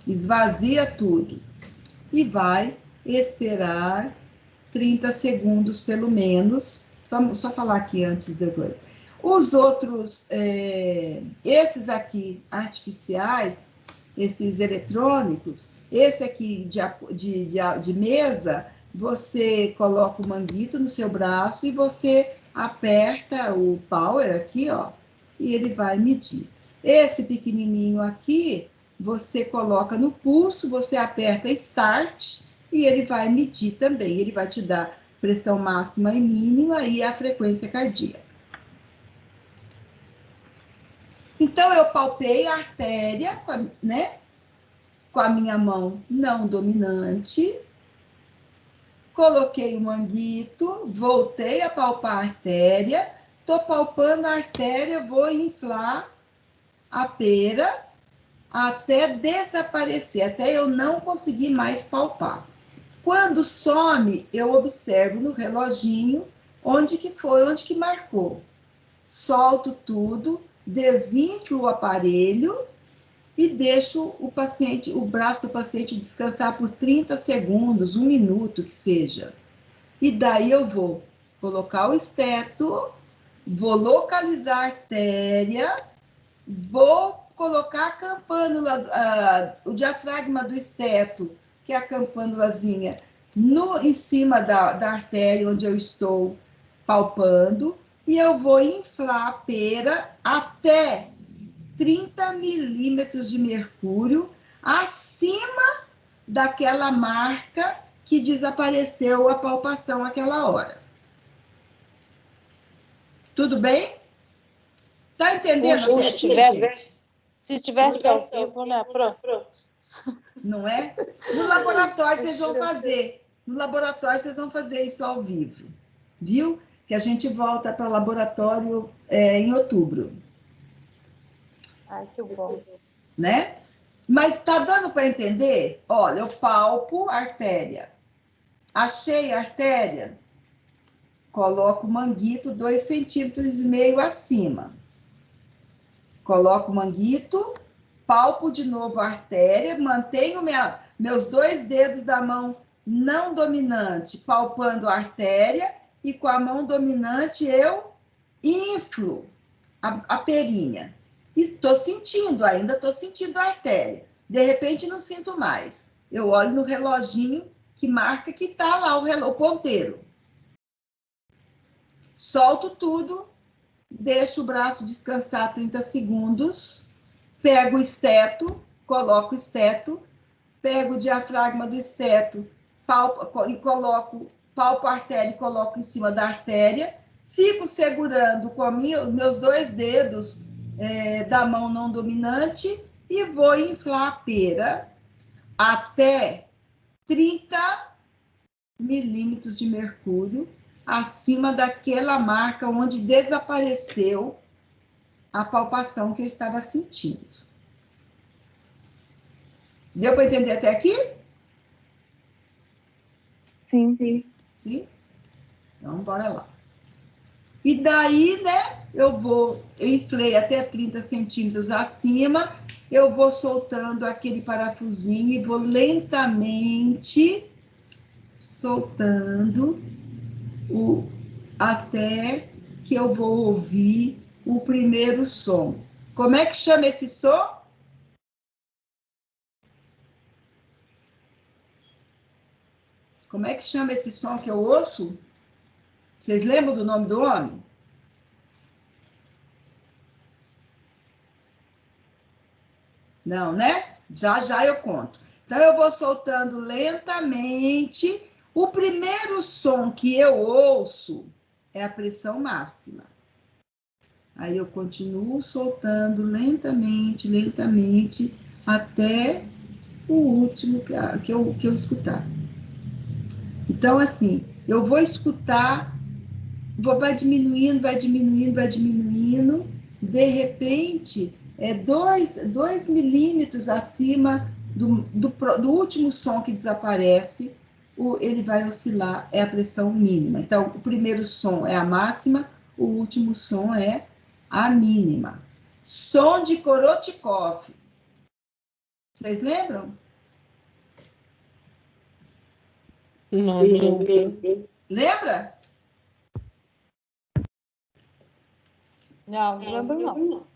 esvazia tudo, e vai esperar 30 segundos, pelo menos, só falar aqui antes depois. Os outros, esses aqui, artificiais, esses eletrônicos, esse aqui de mesa, você coloca o manguito no seu braço e você aperta o power aqui, ó, e ele vai medir. Esse pequenininho aqui, você coloca no pulso, você aperta start e ele vai medir também. Ele vai te dar pressão máxima e mínima e a frequência cardíaca. Então, eu palpei a artéria, né, com a minha mão não dominante, coloquei o manguito, voltei a palpar a artéria, estou palpando a artéria, vou inflar a pera até desaparecer, até eu não conseguir mais palpar. Quando some, eu observo no reloginho onde que foi, onde que marcou. Solto tudo, desinflo o aparelho e deixo o braço do paciente descansar por 30 segundos, 1 minuto que seja. E daí eu vou colocar o esteto, vou localizar a artéria, vou colocar a campânula, o diafragma do esteto, que é a campânulazinha, em cima da artéria onde eu estou palpando, e eu vou inflar a pera até 30 milímetros de mercúrio acima daquela marca que desapareceu a palpação àquela hora. Tudo bem? Tá entendendo? Se tivesse ao vivo, né? Pronto. Não é? No laboratório vocês vão fazer. No laboratório vocês vão fazer isso ao vivo. Viu? Que a gente volta para o laboratório em outubro. Ai, que bom. Né? Mas tá dando para entender? Olha, eu palpo a artéria. Achei a artéria, coloco o manguito 2,5 centímetros acima. Coloco o manguito, palpo de novo a artéria, mantenho meus 2 dedos da mão não dominante palpando a artéria e com a mão dominante eu inflo a perinha. E estou sentindo, ainda estou sentindo a artéria. De repente não sinto mais. Eu olho no reloginho que marca que está lá o ponteiro. Solto tudo, deixo o braço descansar 30 segundos, pego o esteto, coloco o esteto, pego o diafragma do esteto, palpo a artéria e coloco em cima da artéria, fico segurando com meus 2 dedos da mão não dominante e vou inflar a pera até 30 milímetros de mercúrio, acima daquela marca onde desapareceu a palpação que eu estava sentindo. Deu para entender até aqui? Sim. Sim? Então, bora lá. E daí, né, eu inflei até 30 centímetros acima, eu vou soltando aquele parafusinho e vou lentamente soltando até que eu vou ouvir o primeiro som. Como é que chama esse som? Como é que chama esse som que eu ouço? Vocês lembram do nome do homem? Não, né? Já já eu conto. Então, eu vou soltando lentamente. O primeiro som que eu ouço é a pressão máxima. Aí eu continuo soltando lentamente, lentamente, até o último que eu escutar. Então, assim, eu vou escutar, vai diminuindo, vai diminuindo, vai diminuindo. De repente, 2 milímetros acima do último som que desaparece, ele vai oscilar, é a pressão mínima. Então, o primeiro som é a máxima, o último som é a mínima. Som de Korotkov. Vocês lembram? Não. Lembra? Não lembro não.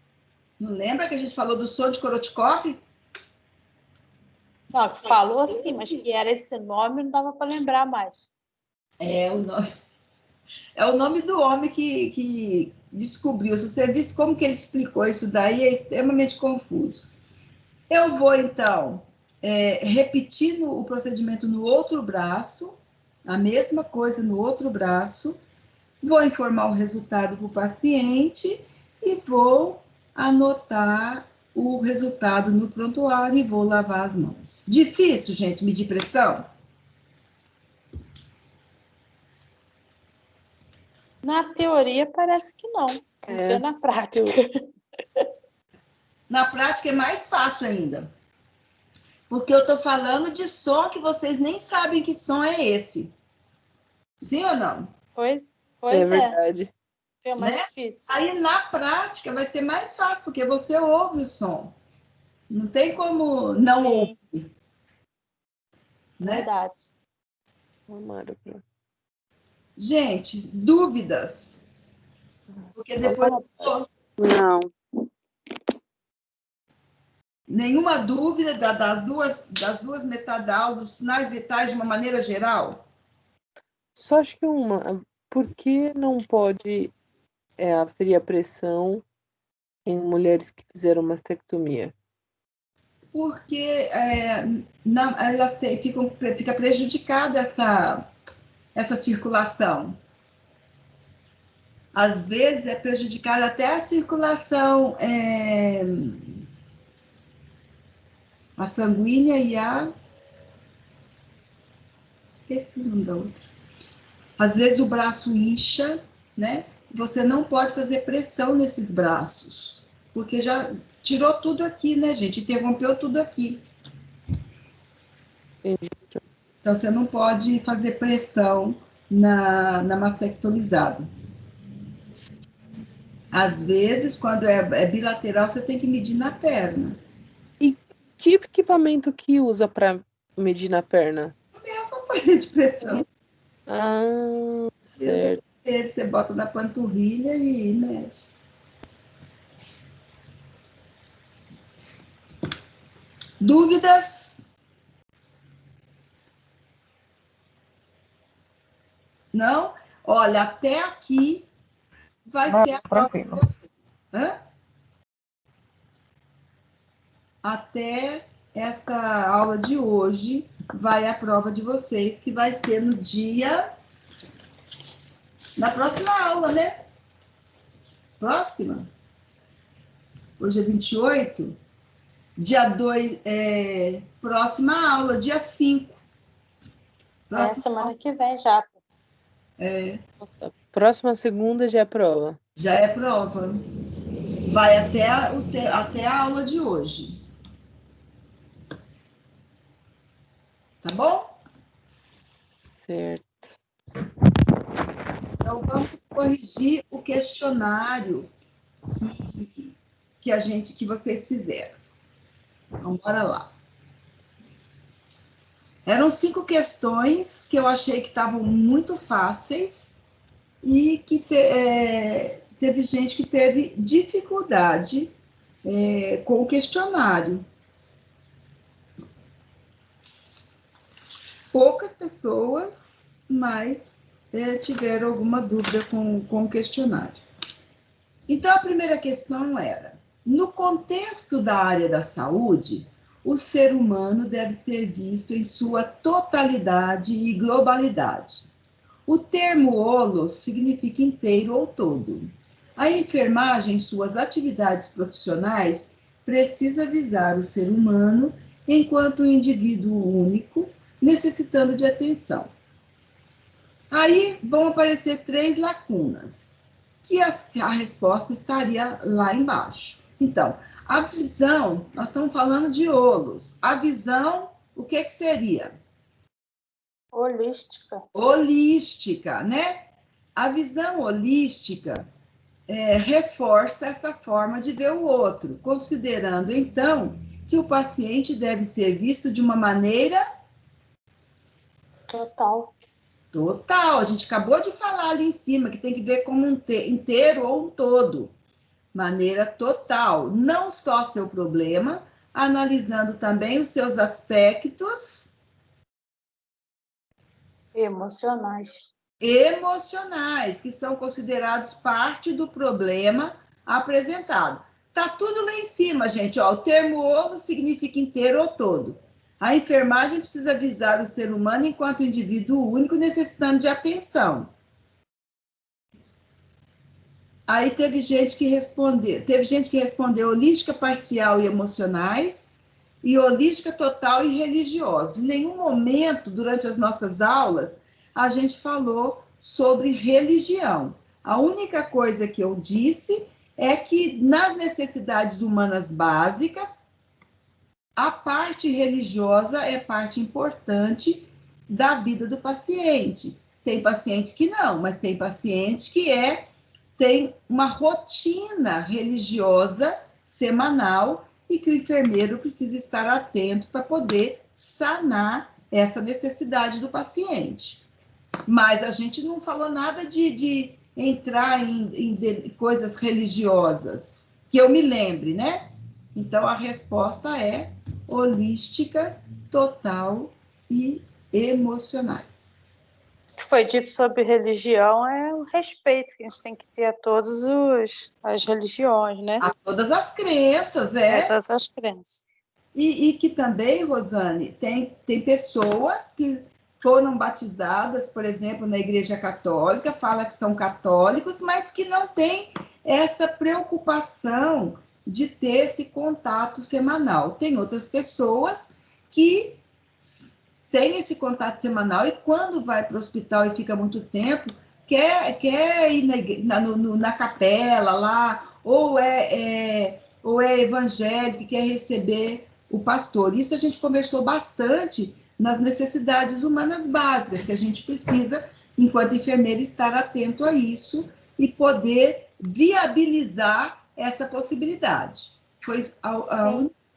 Não lembra que a gente falou do som de Korotkov? Não, falou assim, mas que era esse nome, não dava para lembrar mais. É o nome do homem que descobriu. Se você visse como que ele explicou isso daí, é extremamente confuso. Eu vou, então, repetindo o procedimento no outro braço, a mesma coisa no outro braço, vou informar o resultado para o paciente e vou anotar o resultado no prontuário e vou lavar as mãos. Difícil, gente, medir pressão? Na teoria parece que não, porque na prática. Na prática é mais fácil ainda. Porque eu estou falando de som que vocês nem sabem que som é esse. Sim ou não? Pois É verdade. É mais Né? difícil. Aí na prática vai ser mais fácil, porque você ouve o som. Não tem como não ouvir. Né? Verdade. Gente, dúvidas? Porque depois... Não. Nenhuma dúvida das duas metadaulas, dos sinais vitais de uma maneira geral? Só acho que por que não pode aferir a pressão em mulheres que fizeram mastectomia? Porque elas fica prejudicada essa circulação. Às vezes é prejudicada até a circulação a sanguínea e esqueci o nome da outra. Às vezes o braço incha, né? Você não pode fazer pressão nesses braços, porque já tirou tudo aqui, né, gente? Interrompeu tudo aqui. Então, você não pode fazer pressão na mastectomizada. Às vezes, quando é bilateral, você tem que medir na perna. E que equipamento que usa para medir na perna? A mesma coisa de pressão. Ah, certo. Você bota na panturrilha e mede. Dúvidas? Não? Olha, até aqui vai ser a prova de vocês. Até essa aula de hoje vai a prova de vocês, que vai ser na próxima aula, né? Próxima? Hoje é 28. Dia 2, próxima aula, dia 5. Semana que vem já. Próxima segunda já é prova. Já é prova. Vai até a aula de hoje. Tá bom? Certo. Então, vamos corrigir o questionário que vocês fizeram. Então, bora lá. Eram 5 questões que eu achei que estavam muito fáceis e que teve gente que teve dificuldade com o questionário. Poucas pessoas, mas tiveram alguma dúvida com o questionário. Então, a primeira questão era: no contexto da área da saúde, o ser humano deve ser visto em sua totalidade e globalidade. O termo holos significa inteiro ou todo. A enfermagem, em suas atividades profissionais, precisa visar o ser humano enquanto um indivíduo único, necessitando de atenção. Aí vão aparecer 3 lacunas, que a resposta estaria lá embaixo. Então, a visão, nós estamos falando de holos. A visão, o que seria? Holística. Holística, né? A visão holística reforça essa forma de ver o outro, considerando, então, que o paciente deve ser visto de uma maneira total. Total. A gente acabou de falar ali em cima que tem que ver como um inteiro ou um todo. Maneira total. Não só seu problema, analisando também os seus aspectos emocionais, que são considerados parte do problema apresentado. Tá tudo lá em cima, gente. Ó, o termo holo significa inteiro ou todo. A enfermagem precisa visar o ser humano enquanto indivíduo único, necessitando de atenção. Aí teve gente que respondeu holística parcial e emocionais, e holística total e religiosa. Em nenhum momento, durante as nossas aulas, a gente falou sobre religião. A única coisa que eu disse é que nas necessidades humanas básicas, a parte religiosa é parte importante da vida do paciente. Tem paciente que não, mas tem paciente que tem uma rotina religiosa semanal e que o enfermeiro precisa estar atento para poder sanar essa necessidade do paciente. Mas a gente não falou nada de entrar em coisas religiosas, que eu me lembre, né? Então, a resposta é holística, total e emocionais. O que foi dito sobre religião é o respeito que a gente tem que ter a todas as religiões, né? A todas as crenças, Todas as crenças. E que também, Rosane, tem pessoas que foram batizadas, por exemplo, na Igreja Católica, fala que são católicos, mas que não têm essa preocupação de ter esse contato semanal. Tem outras pessoas que têm esse contato semanal e quando vai para o hospital e fica muito tempo, quer ir na capela lá, ou é evangélico, quer receber o pastor. Isso a gente conversou bastante nas necessidades humanas básicas, que a gente precisa, enquanto enfermeira, estar atento a isso e poder viabilizar essa possibilidade. Foi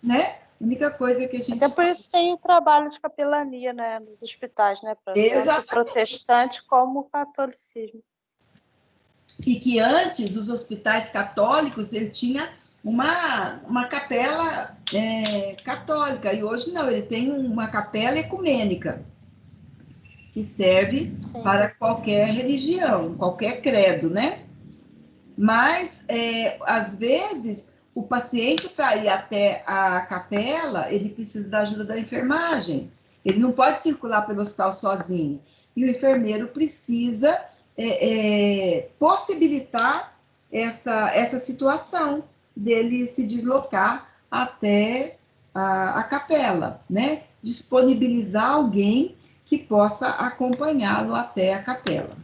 né? A única coisa que a gente... Até por isso tem o trabalho de capelania, né, nos hospitais, né, para tanto o protestante como o catolicismo. E que antes, os hospitais católicos, ele tinha uma capela católica, e hoje não, ele tem uma capela ecumênica, que serve para qualquer religião, qualquer credo, né? Mas, às vezes, o paciente para ir até a capela, ele precisa da ajuda da enfermagem. Ele não pode circular pelo hospital sozinho. E o enfermeiro precisa possibilitar essa situação. dele se deslocar até a capela, né? Disponibilizar alguém que possa acompanhá-lo até a capela.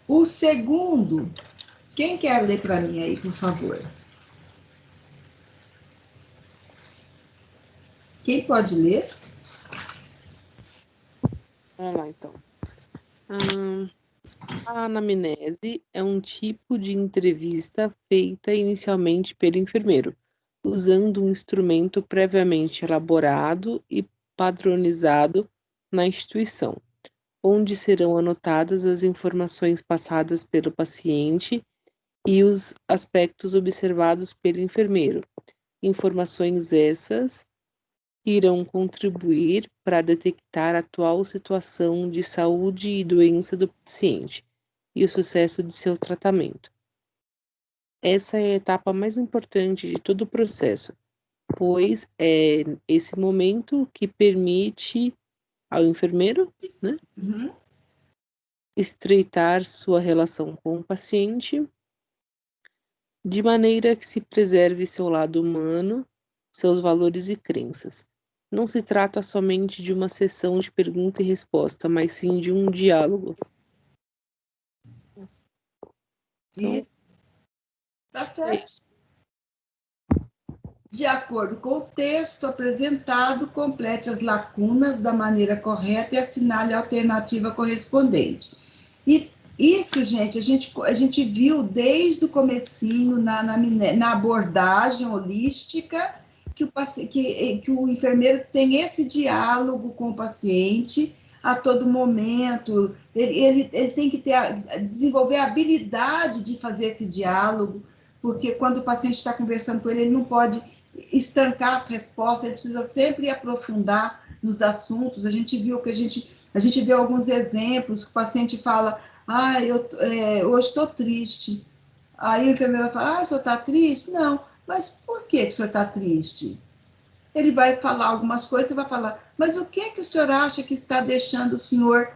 O segundo, quem quer ler para mim aí, por favor? Quem pode ler? Vamos lá, então. A anamnese é um tipo de entrevista feita inicialmente pelo enfermeiro, usando um instrumento previamente elaborado e padronizado na instituição, onde serão anotadas as informações passadas pelo paciente e os aspectos observados pelo enfermeiro. Informações essas irão contribuir para detectar a atual situação de saúde e doença do paciente e o sucesso de seu tratamento. Essa é a etapa mais importante de todo o processo, pois é esse momento que permite ao enfermeiro, né, estreitar sua relação com o paciente, de maneira que se preserve seu lado humano, seus valores e crenças. Não se trata somente de uma sessão de pergunta e resposta, mas sim de um diálogo. Isso. Tá certo. De acordo com o texto apresentado, complete as lacunas da maneira correta e assinale a alternativa correspondente. E isso, gente, a gente viu desde o comecinho na abordagem holística que o enfermeiro tem esse diálogo com o paciente a todo momento. Ele tem que desenvolver a habilidade de fazer esse diálogo, porque quando o paciente está conversando com ele não pode estancar as respostas, ele precisa sempre aprofundar nos assuntos. A gente viu que a gente deu alguns exemplos, que o paciente fala, hoje estou triste. Aí o enfermeiro vai falar, o senhor está triste? Não, mas por que o senhor está triste? Ele vai falar algumas coisas, você vai falar, mas o que o senhor acha que está deixando o senhor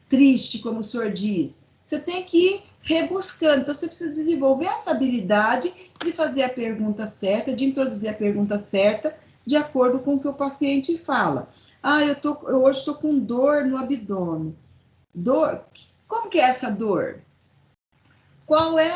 triste, como o senhor diz? Você tem que ir rebuscando, então você precisa desenvolver essa habilidade de fazer a pergunta certa, de introduzir a pergunta certa, de acordo com o que o paciente fala. Eu hoje estou com dor no abdômen. Dor? Como que é essa dor? Qual é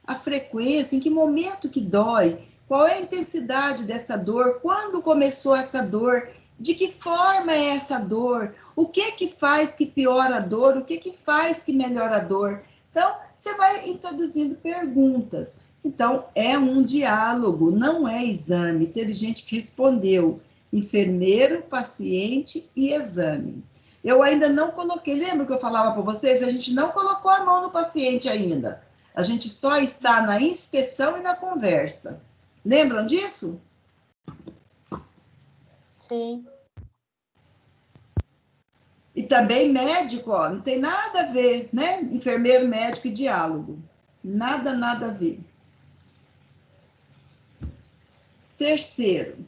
a frequência? Em que momento que dói? Qual é a intensidade dessa dor? Quando começou essa dor? De que forma é essa dor? O que faz que piora a dor? O que faz que melhora a dor? Então, você vai introduzindo perguntas. Então, é um diálogo, não é exame. Teve gente que respondeu enfermeiro, paciente e exame. Eu ainda não coloquei, lembra que eu falava para vocês? A gente não colocou a mão no paciente ainda. A gente só está na inspeção e na conversa. Lembram disso? Sim. E também médico, ó, não tem nada a ver, né? Enfermeiro, médico e diálogo. Nada a ver. Terceiro,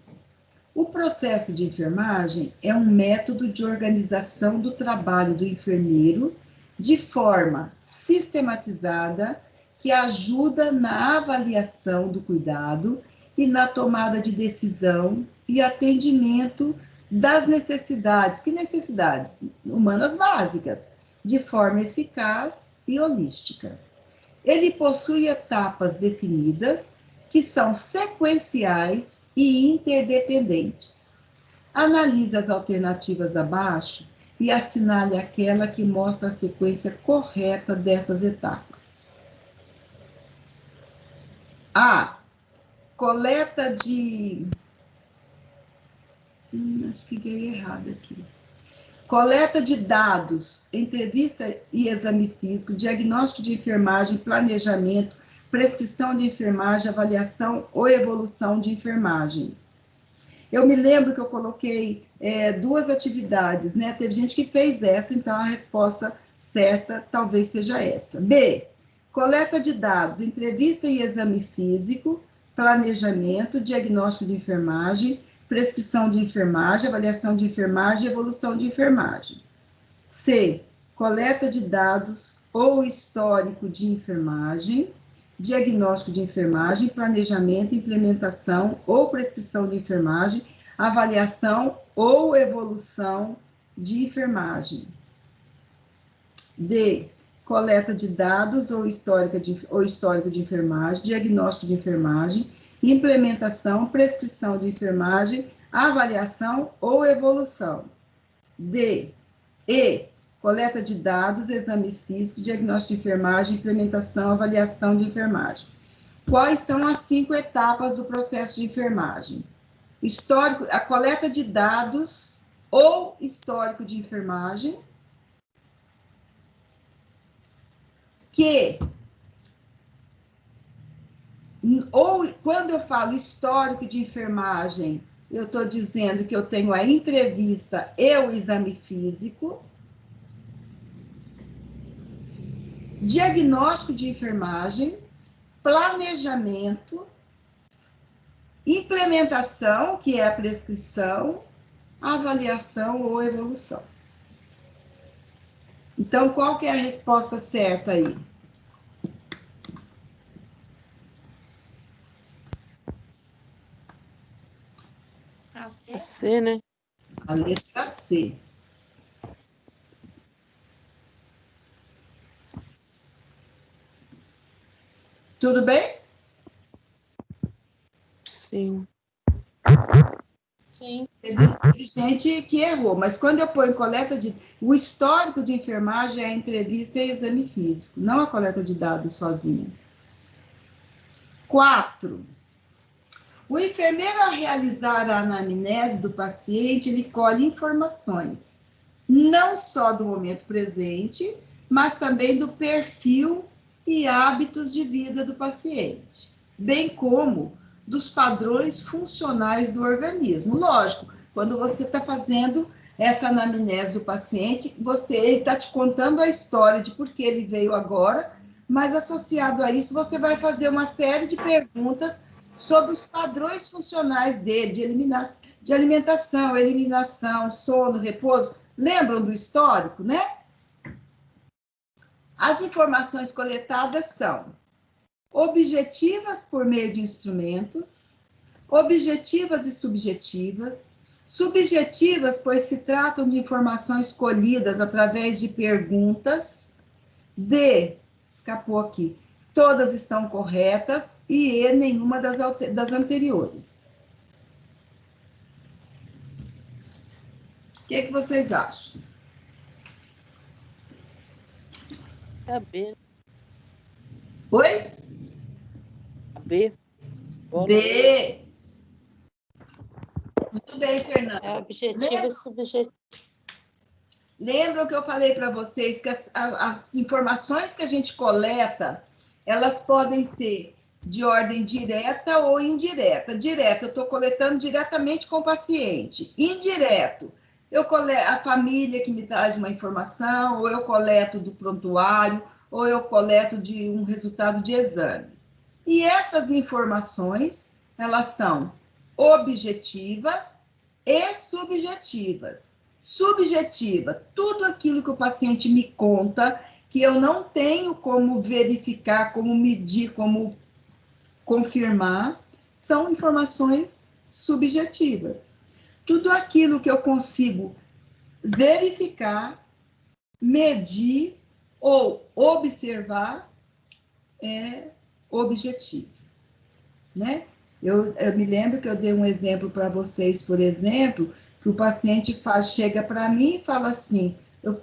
o processo de enfermagem é um método de organização do trabalho do enfermeiro de forma sistematizada que ajuda na avaliação do cuidado e na tomada de decisão e atendimento das necessidades, que necessidades? Humanas básicas, de forma eficaz e holística. Ele possui etapas definidas que são sequenciais e interdependentes. Analise as alternativas abaixo e assinale aquela que mostra a sequência correta dessas etapas. A. Coleta de... acho que veio errado aqui. Coleta de dados, entrevista e exame físico, diagnóstico de enfermagem, planejamento, prescrição de enfermagem, avaliação ou evolução de enfermagem. Eu me lembro que eu coloquei 2 atividades, né? Teve gente que fez essa, então a resposta certa talvez seja essa. B, coleta de dados, entrevista e exame físico, planejamento, diagnóstico de enfermagem, prescrição de enfermagem, avaliação de enfermagem e evolução de enfermagem. C, coleta de dados ou histórico de enfermagem, diagnóstico de enfermagem, planejamento, implementação ou prescrição de enfermagem, avaliação ou evolução de enfermagem. D, coleta de dados ou histórico de enfermagem, diagnóstico de enfermagem, implementação, prescrição de enfermagem, avaliação ou evolução. D, E, coleta de dados, exame físico, diagnóstico de enfermagem, implementação, avaliação de enfermagem. Quais são as 5 etapas do processo de enfermagem? Histórico, a coleta de dados ou histórico de enfermagem, ou quando eu falo histórico de enfermagem, eu estou dizendo que eu tenho a entrevista e o exame físico. Diagnóstico de enfermagem, planejamento, implementação, que é a prescrição, avaliação ou evolução. Então, qual que é a resposta certa aí? A C? A C, né? A letra C. Tudo bem? Sim. Sim. Teve gente que errou, mas quando eu ponho coleta de... O histórico de enfermagem é a entrevista e exame físico, não a coleta de dados sozinha. 4. O enfermeiro, ao realizar a anamnese do paciente, ele colhe informações, não só do momento presente, mas também do perfil e hábitos de vida do paciente, bem como dos padrões funcionais do organismo. Lógico, quando você está fazendo essa anamnese do paciente, ele está te contando a história de por que ele veio agora, mas associado a isso, você vai fazer uma série de perguntas sobre os padrões funcionais dele, de alimentação, eliminação, sono, repouso. Lembram do histórico, né? As informações coletadas são objetivas por meio de instrumentos, objetivas e subjetivas, subjetivas, pois se tratam de informações colhidas através de perguntas. D, escapou aqui, todas estão corretas, e E, nenhuma das anteriores. O que vocês acham? A B. Oi? A B. Bola. B. Muito bem, Fernanda. É objetivo e subjetivo. Lembram que eu falei para vocês que as informações que a gente coleta, elas podem ser de ordem direta ou indireta. Direta, eu estou coletando diretamente com o paciente. Indireto, eu coleto a família que me traz uma informação, ou eu coleto do prontuário, ou eu coleto de um resultado de exame. E essas informações, elas são objetivas e subjetivas. Subjetiva, tudo aquilo que o paciente me conta, que eu não tenho como verificar, como medir, como confirmar, são informações subjetivas. Tudo aquilo que eu consigo verificar, medir ou observar é objetivo, né? Eu me lembro que eu dei um exemplo para vocês, por exemplo, que o paciente chega para mim e fala assim, eu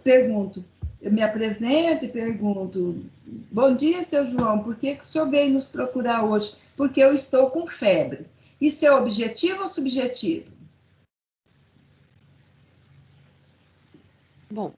me apresento e pergunto, bom dia, seu João, por que o senhor veio nos procurar hoje? Porque eu estou com febre. Isso é objetivo ou subjetivo? Bom,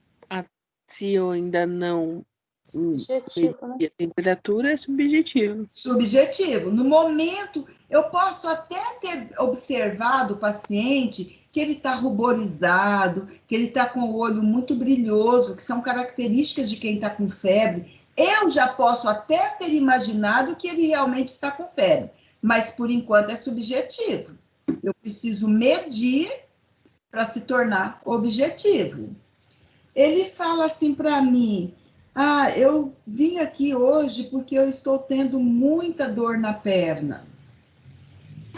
se eu ainda não Subjetivo, né? E a temperatura é subjetivo. Subjetivo. No momento, eu posso até ter observado o paciente que ele está ruborizado, que ele está com o olho muito brilhoso, que são características de quem está com febre. Eu já posso até ter imaginado que ele realmente está com febre, mas por enquanto é subjetivo. Eu preciso medir para se tornar objetivo. Ele fala assim para mim, eu vim aqui hoje porque eu estou tendo muita dor na perna.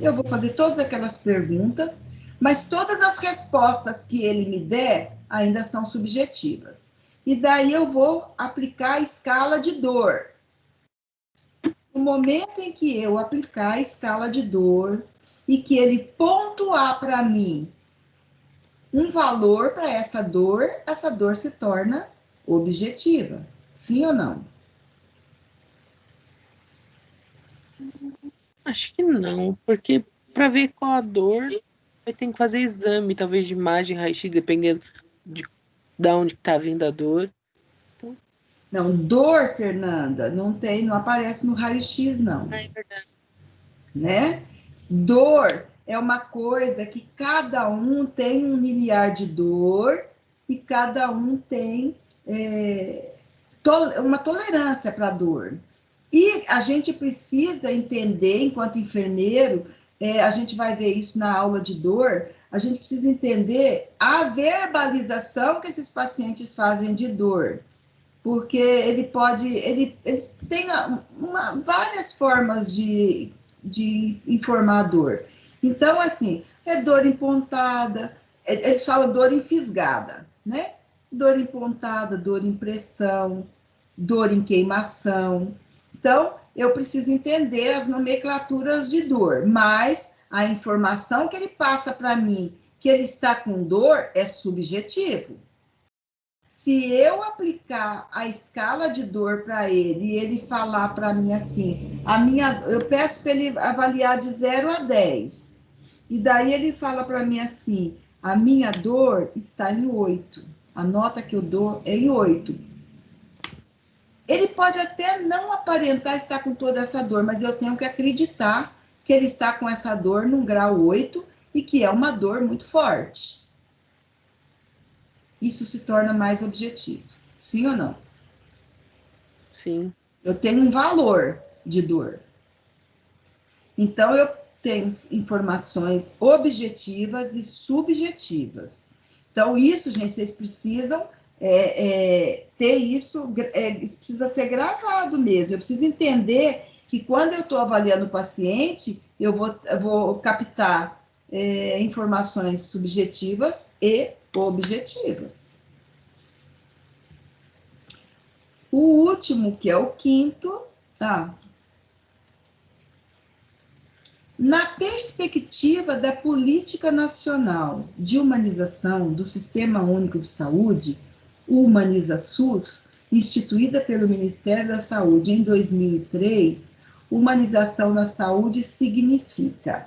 Eu vou fazer todas aquelas perguntas, mas todas as respostas que ele me der ainda são subjetivas. E daí eu vou aplicar a escala de dor. No momento em que eu aplicar a escala de dor e que ele pontuar para mim um valor para essa dor se torna objetiva. Sim ou não? Acho que não, porque para ver qual a dor, vai ter que fazer exame, talvez de imagem, raio-x, dependendo de onde está vindo a dor. Então... Não, dor, Fernanda, não aparece no raio-x, não. É verdade. Né? Dor é uma coisa que cada um tem um limiar de dor e cada um tem uma tolerância para a dor. E a gente precisa entender, enquanto enfermeiro, a gente vai ver isso na aula de dor, a gente precisa entender a verbalização que esses pacientes fazem de dor. Porque eles têm várias formas de informar a dor. Então, assim, é dor empontada, eles falam dor enfisgada, né? Dor empontada, dor em pressão, dor em queimação. Então, eu preciso entender as nomenclaturas de dor, mas a informação que ele passa para mim, que ele está com dor, é subjetivo. Se eu aplicar a escala de dor para ele e ele falar para mim assim, eu peço para ele avaliar de 0 a 10. E daí ele fala para mim assim, a minha dor está em 8. A nota que eu dou é em 8. Ele pode até não aparentar estar com toda essa dor, mas eu tenho que acreditar que ele está com essa dor num grau 8 e que é uma dor muito forte. Isso se torna mais objetivo. Sim ou não? Sim. Eu tenho um valor de dor. Então, eu tenho informações objetivas e subjetivas. Então, isso, gente, vocês precisam ter isso, isso precisa ser gravado mesmo. Eu preciso entender que quando eu estou avaliando o paciente, eu vou captar informações subjetivas e objetivas. O último, que é o quinto, na perspectiva da política nacional de humanização do Sistema Único de Saúde, o Humaniza-SUS, instituída pelo Ministério da Saúde em 2003, humanização na saúde significa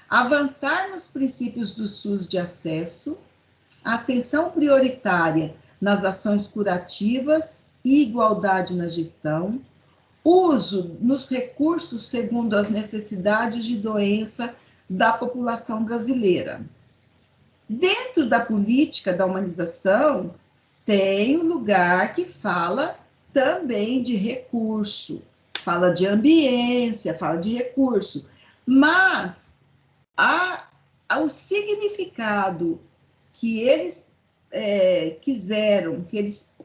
avançar nos princípios do SUS de acesso, atenção prioritária nas ações curativas e igualdade na gestão, uso nos recursos segundo as necessidades de doença da população brasileira. Dentro da política da humanização, tem um lugar que fala também de recurso, fala de ambiência, fala de recurso, mas o significado que eles quiseram, que eles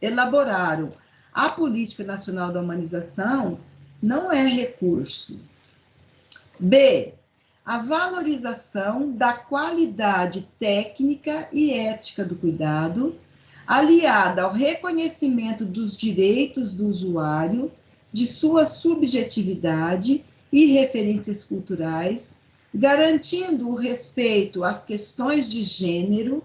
elaboraram, a Política Nacional da Humanização não é recurso. B, a valorização da qualidade técnica e ética do cuidado, aliada ao reconhecimento dos direitos do usuário, de sua subjetividade e referências culturais, garantindo o respeito às questões de gênero,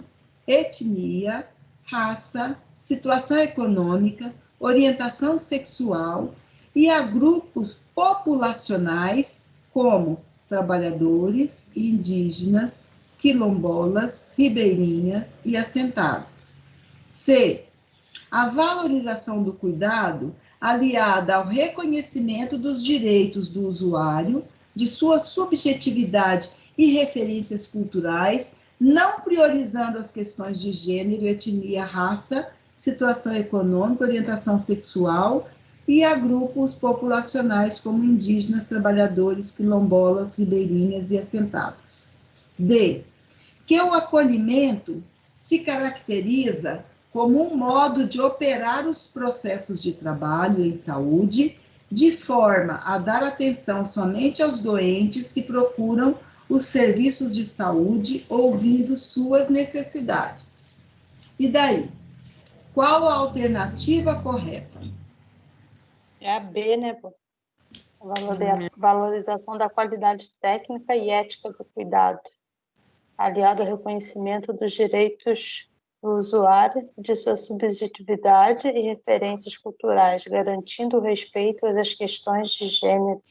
etnia, raça, situação econômica, orientação sexual e a grupos populacionais como trabalhadores, indígenas, quilombolas, ribeirinhas e assentados. C. A valorização do cuidado aliada ao reconhecimento dos direitos do usuário, de sua subjetividade e referências culturais, não priorizando as questões de gênero, etnia, raça, situação econômica, orientação sexual e a grupos populacionais como indígenas, trabalhadores, quilombolas, ribeirinhas e assentados. D. que o acolhimento se caracteriza como um modo de operar os processos de trabalho em saúde, de forma a dar atenção somente aos doentes que procuram os serviços de saúde, ouvindo suas necessidades. E daí? Qual a alternativa correta? É a B, né, pô? Valorização da qualidade técnica e ética do cuidado, aliado ao reconhecimento dos direitos do usuário, de sua subjetividade e referências culturais, garantindo o respeito às questões de gênero,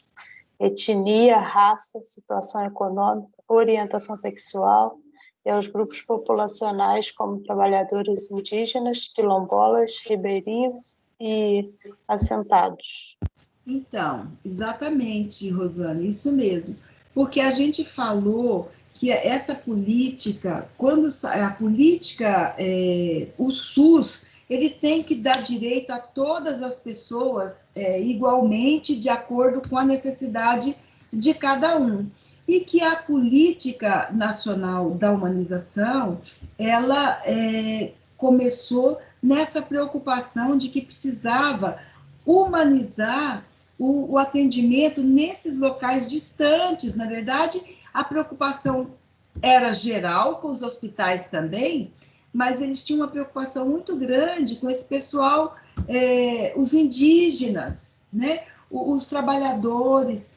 etnia, raça, situação econômica, orientação sexual e aos grupos populacionais como trabalhadores indígenas, quilombolas, ribeirinhos e assentados. Então, exatamente, Rosane, isso mesmo. Porque a gente falou que essa política, quando a política, o SUS, ele tem que dar direito a todas as pessoas igualmente, de acordo com a necessidade de cada um. E que a política nacional da humanização, ela começou nessa preocupação de que precisava humanizar o atendimento nesses locais distantes. Na verdade, a preocupação era geral, com os hospitais também, mas eles tinham uma preocupação muito grande com esse pessoal, os indígenas, né? Os trabalhadores.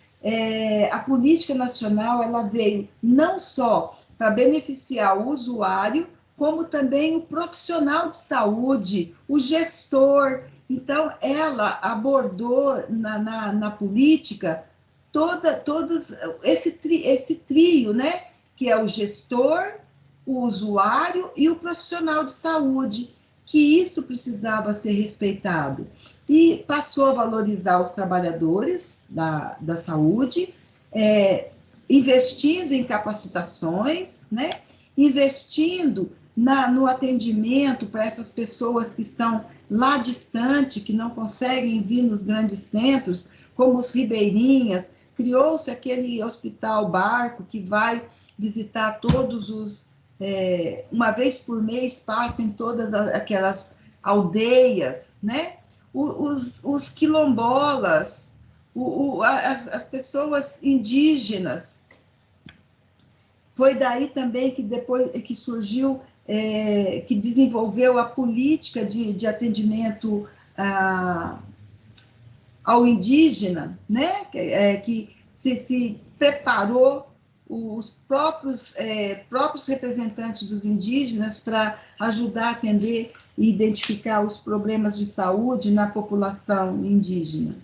A política nacional, ela veio não só para beneficiar o usuário, como também o profissional de saúde, o gestor. Então, ela abordou na política todos esse trio, né? Que é o gestor, o usuário e o profissional de saúde, que isso precisava ser respeitado. E passou a valorizar os trabalhadores da saúde, investindo em capacitações, né? Investindo no atendimento para essas pessoas que estão lá distante, que não conseguem vir nos grandes centros, como os ribeirinhas. Criou-se aquele hospital barco que vai visitar todos os... uma vez por mês passa em todas aquelas aldeias, né? Os quilombolas, as pessoas indígenas. Foi daí também que depois que surgiu, que desenvolveu a política de atendimento ao indígena, né? Que se preparou os próprios representantes dos indígenas para ajudar a atender e identificar os problemas de saúde na população indígena.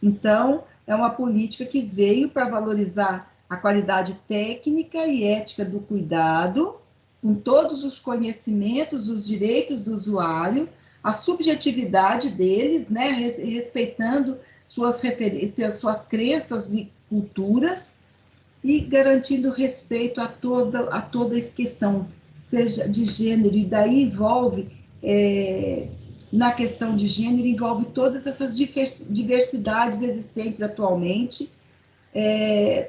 Então, é uma política que veio para valorizar a qualidade técnica e ética do cuidado, com todos os conhecimentos, os direitos do usuário, a subjetividade deles, né, respeitando suas referências, suas crenças e culturas, e garantindo respeito a toda questão, seja de gênero, e daí envolve, na questão de gênero, envolve todas essas diversidades existentes atualmente,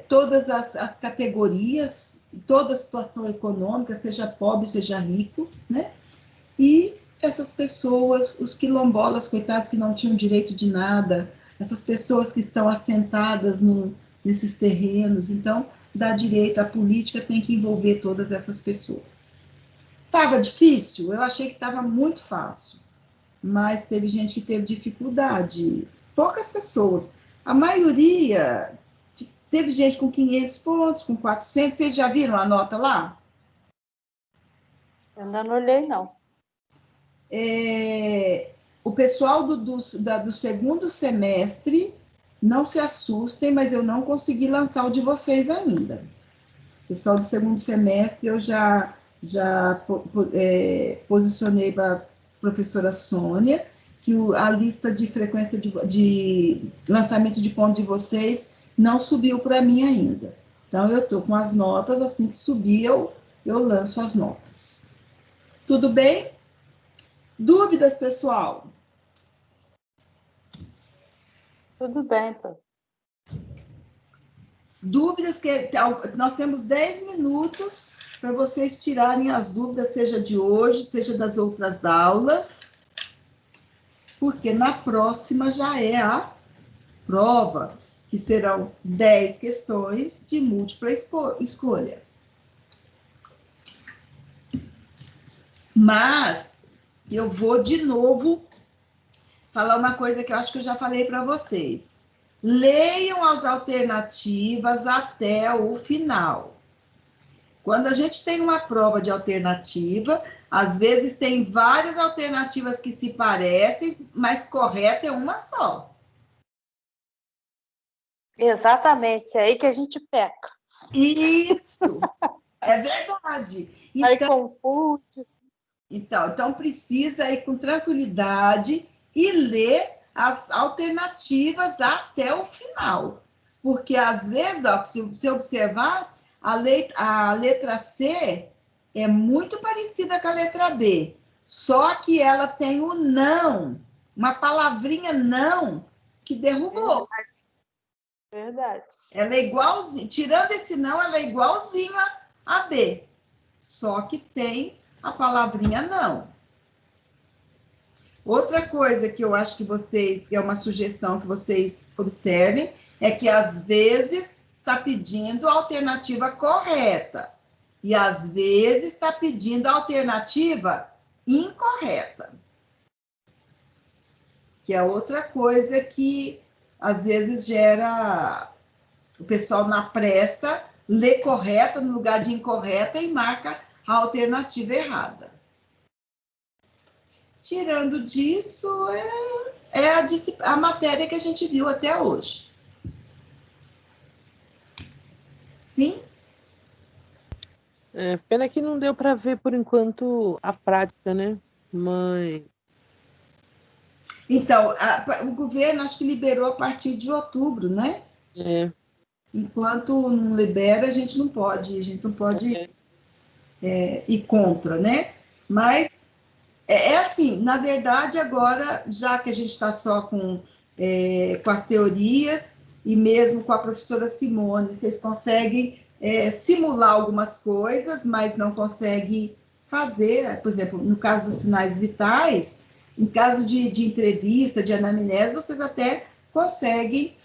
todas as categorias, toda a situação econômica, seja pobre, seja rico, né? E essas pessoas, os quilombolas, coitados, que não tinham direito de nada, essas pessoas que estão assentadas nesses terrenos. Então, dá direito, a política tem que envolver todas essas pessoas. Estava difícil? Eu achei que estava muito fácil, mas teve gente que teve dificuldade, poucas pessoas. A maioria, teve gente com 500 pontos, com 400, vocês já viram a nota lá? Eu ainda não olhei, não. O pessoal do segundo semestre, não se assustem, mas eu não consegui lançar o de vocês ainda. O pessoal do segundo semestre, eu já posicionei para a professora Sônia, que a lista de frequência de lançamento de ponto de vocês não subiu para mim ainda. Então, eu estou com as notas, assim que subir, eu lanço as notas. Tudo bem? Dúvidas, pessoal? Tudo bem, pô. Dúvidas, que nós temos 10 minutos para vocês tirarem as dúvidas, seja de hoje, seja das outras aulas, porque na próxima já é a prova, que serão 10 questões de múltipla escolha. Mas eu vou de novo falar uma coisa que eu acho que eu já falei para vocês. Leiam as alternativas até o final. Quando a gente tem uma prova de alternativa, às vezes tem várias alternativas que se parecem, mas correta é uma só. Exatamente, é aí que a gente peca. Isso, é verdade. Aí confunde. Então precisa ir com tranquilidade e ler as alternativas até o final. Porque, às vezes, ó, se você observar, a letra C é muito parecida com a letra B, só que ela tem o não, uma palavrinha não, que derrubou. Verdade. Ela é igualzinha, tirando esse não, ela é igualzinha a B, só que tem a palavrinha não. Outra coisa que eu acho que é uma sugestão que vocês observem, é que às vezes está pedindo a alternativa correta e às vezes está pedindo a alternativa incorreta. Que é outra coisa que às vezes gera o pessoal na pressa, lê correta no lugar de incorreta e marca a alternativa errada. Tirando disso, é a matéria que a gente viu até hoje. Sim? Pena que não deu para ver, por enquanto, a prática, né? Mas... Então, o governo acho que liberou a partir de outubro, né? Enquanto não libera, a gente não pode ir contra, né? Mas é assim, na verdade, agora, já que a gente está só com as teorias, e mesmo com a professora Simone, vocês conseguem simular algumas coisas, mas não conseguem fazer, por exemplo, no caso dos sinais vitais, em caso de entrevista, de anamnese, vocês até conseguem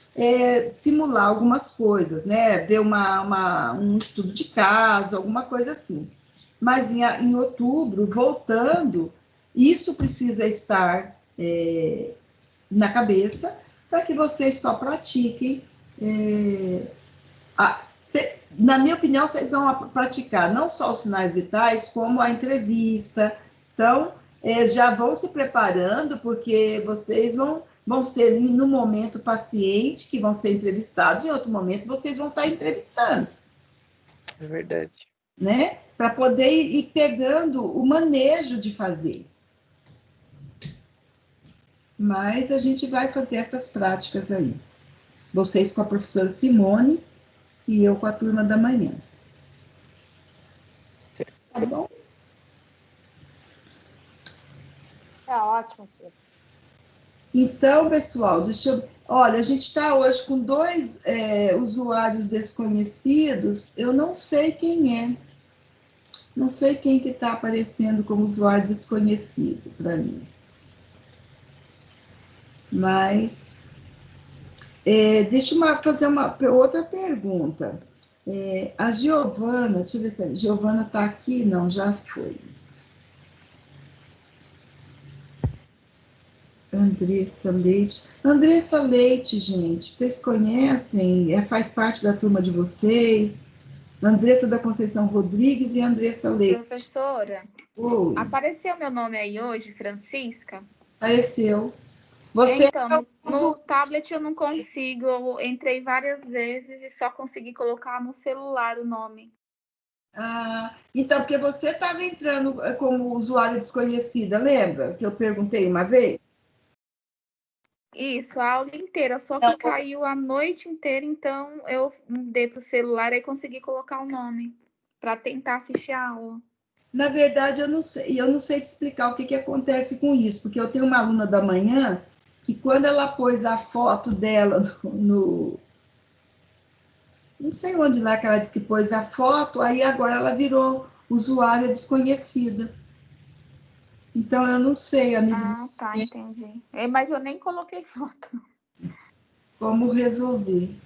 simular algumas coisas, né? Ver um estudo de caso, alguma coisa assim. Mas em outubro, voltando, isso precisa estar na cabeça para que vocês só pratiquem. Na minha opinião, vocês vão praticar não só os sinais vitais, como a entrevista. Então, já vão se preparando, porque vocês vão ser, no momento, paciente, que vão ser entrevistados, em outro momento, vocês vão estar entrevistando. É verdade. Né? Para poder ir pegando o manejo de fazer. Mas a gente vai fazer essas práticas aí. Vocês com a professora Simone e eu com a turma da manhã. Tá bom? Tá ótimo. Então, pessoal, olha, a gente está hoje com 2 usuários desconhecidos. Eu não sei quem é. Não sei quem que está aparecendo como usuário desconhecido para mim. Mas, deixa eu fazer uma outra pergunta. A Giovana, deixa eu ver se a Giovana está aqui. Não, já foi. Andressa Leite. Andressa Leite, gente, vocês conhecem? Faz parte da turma de vocês? Andressa da Conceição Rodrigues e Andressa Leite. Professora, Oi. Apareceu meu nome aí hoje, Francisca? Apareceu. Você então, no tablet eu não consigo, eu entrei várias vezes e só consegui colocar no celular o nome. Então, porque você estava entrando como usuária desconhecida, lembra? Que eu perguntei uma vez? Isso, a aula inteira, só que caiu a noite inteira, então eu mudei para o celular e consegui colocar o nome para tentar assistir a aula. Na verdade, eu não sei te explicar o que acontece com isso, porque eu tenho uma aluna da manhã que quando ela pôs a foto dela no não sei onde lá que ela disse que pôs a foto, aí agora ela virou usuária desconhecida. Então, eu não sei a nível Ah, de tá, sistema entendi. Mas eu nem coloquei foto. como resolver. E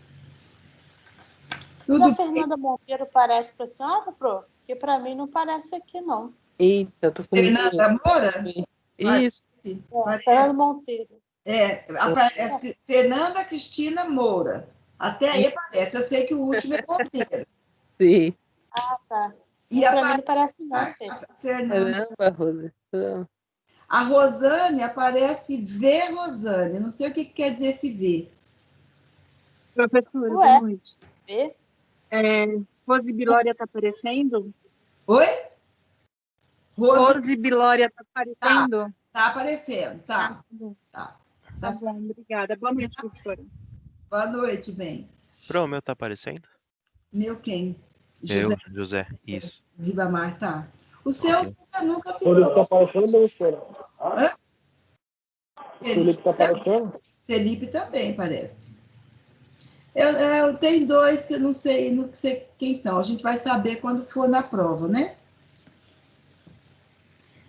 Tudo a Fernanda Monteiro parece para a senhora, Pro? Porque para mim não parece aqui, não. Eita, tô com Fernanda medo. Moura? Isso. Fernanda Parece. Monteiro. Aparece Fernanda Cristina Moura. Até aí aparece. Eu sei que o último é Monteiro. Sim. Ah, tá. E Para mim aparece não parece, não, a Pedro. Fernanda. Caramba, Rose. A Rosane aparece V Rosane. Não sei o que quer dizer esse V. Professora, Ué? boa noite. Vê? Rose Bilória está aparecendo? Oi? Rose Bilória está aparecendo? Tá aparecendo, tá. Tá bom. Tá. Tá bom, obrigada. Boa noite, professora. Boa noite, bem. Pro, o meu tá aparecendo? Meu quem? José. Isso. Ribamar, tá. O seu Ok. nunca ficou. Felipe tá aparecendo, professora? Hã? Felipe tá aparecendo? Felipe também parece. Eu tenho dois que eu não sei quem são. A gente vai saber quando for na prova, né?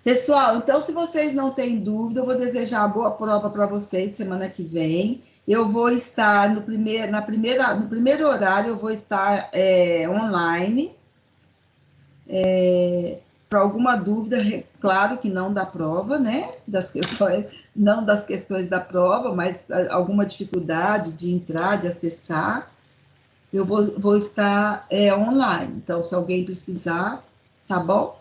Pessoal, então, se vocês não têm dúvida, eu vou desejar uma boa prova para vocês semana que vem. Eu vou estar no primeiro horário, eu vou estar online. Para alguma dúvida, claro que não da prova, né? Não das questões da prova, mas alguma dificuldade de entrar, de acessar, eu vou estar online. Então, se alguém precisar, tá bom?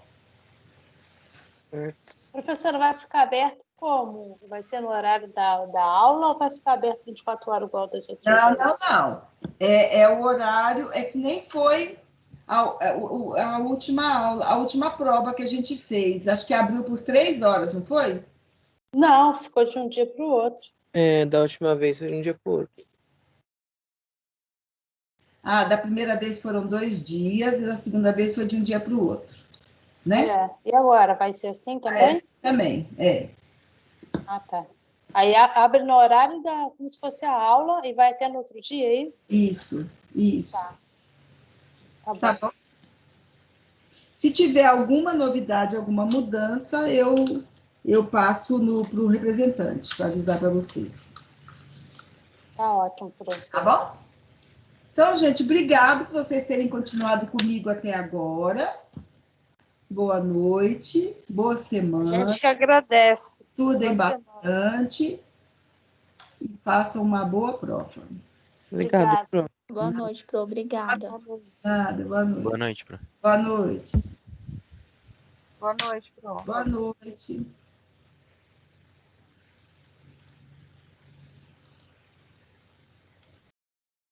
Certo. Professora, vai ficar aberto como? Vai ser no horário da aula ou vai ficar aberto 24 horas igual das outras vezes? Não. É o horário, é que nem foi a última aula, a última prova que a gente fez. Acho que abriu por 3 horas, não foi? Não, ficou de um dia para o outro. Da última vez foi de um dia pro outro. Da primeira vez foram 2 dias e da segunda vez foi de um dia para o outro, né? E agora, vai ser assim também? Também, Ah, tá. Aí abre no horário como se fosse a aula e vai até no outro dia, é isso? Isso. Tá bom. Tá bom? Se tiver alguma novidade, alguma mudança, eu passo para o representante para avisar para vocês. Tá ótimo, Pro. Tá bom? Então, gente, obrigado por vocês terem continuado comigo até agora. Boa noite, boa A semana. gente que agradece. Estudem Boa semana. bastante e façam uma boa prova. Obrigada, Pro. Boa noite, Pro. Obrigada. Nada, boa noite. Boa noite, Pro. Boa noite. Boa noite, Pro. Boa noite.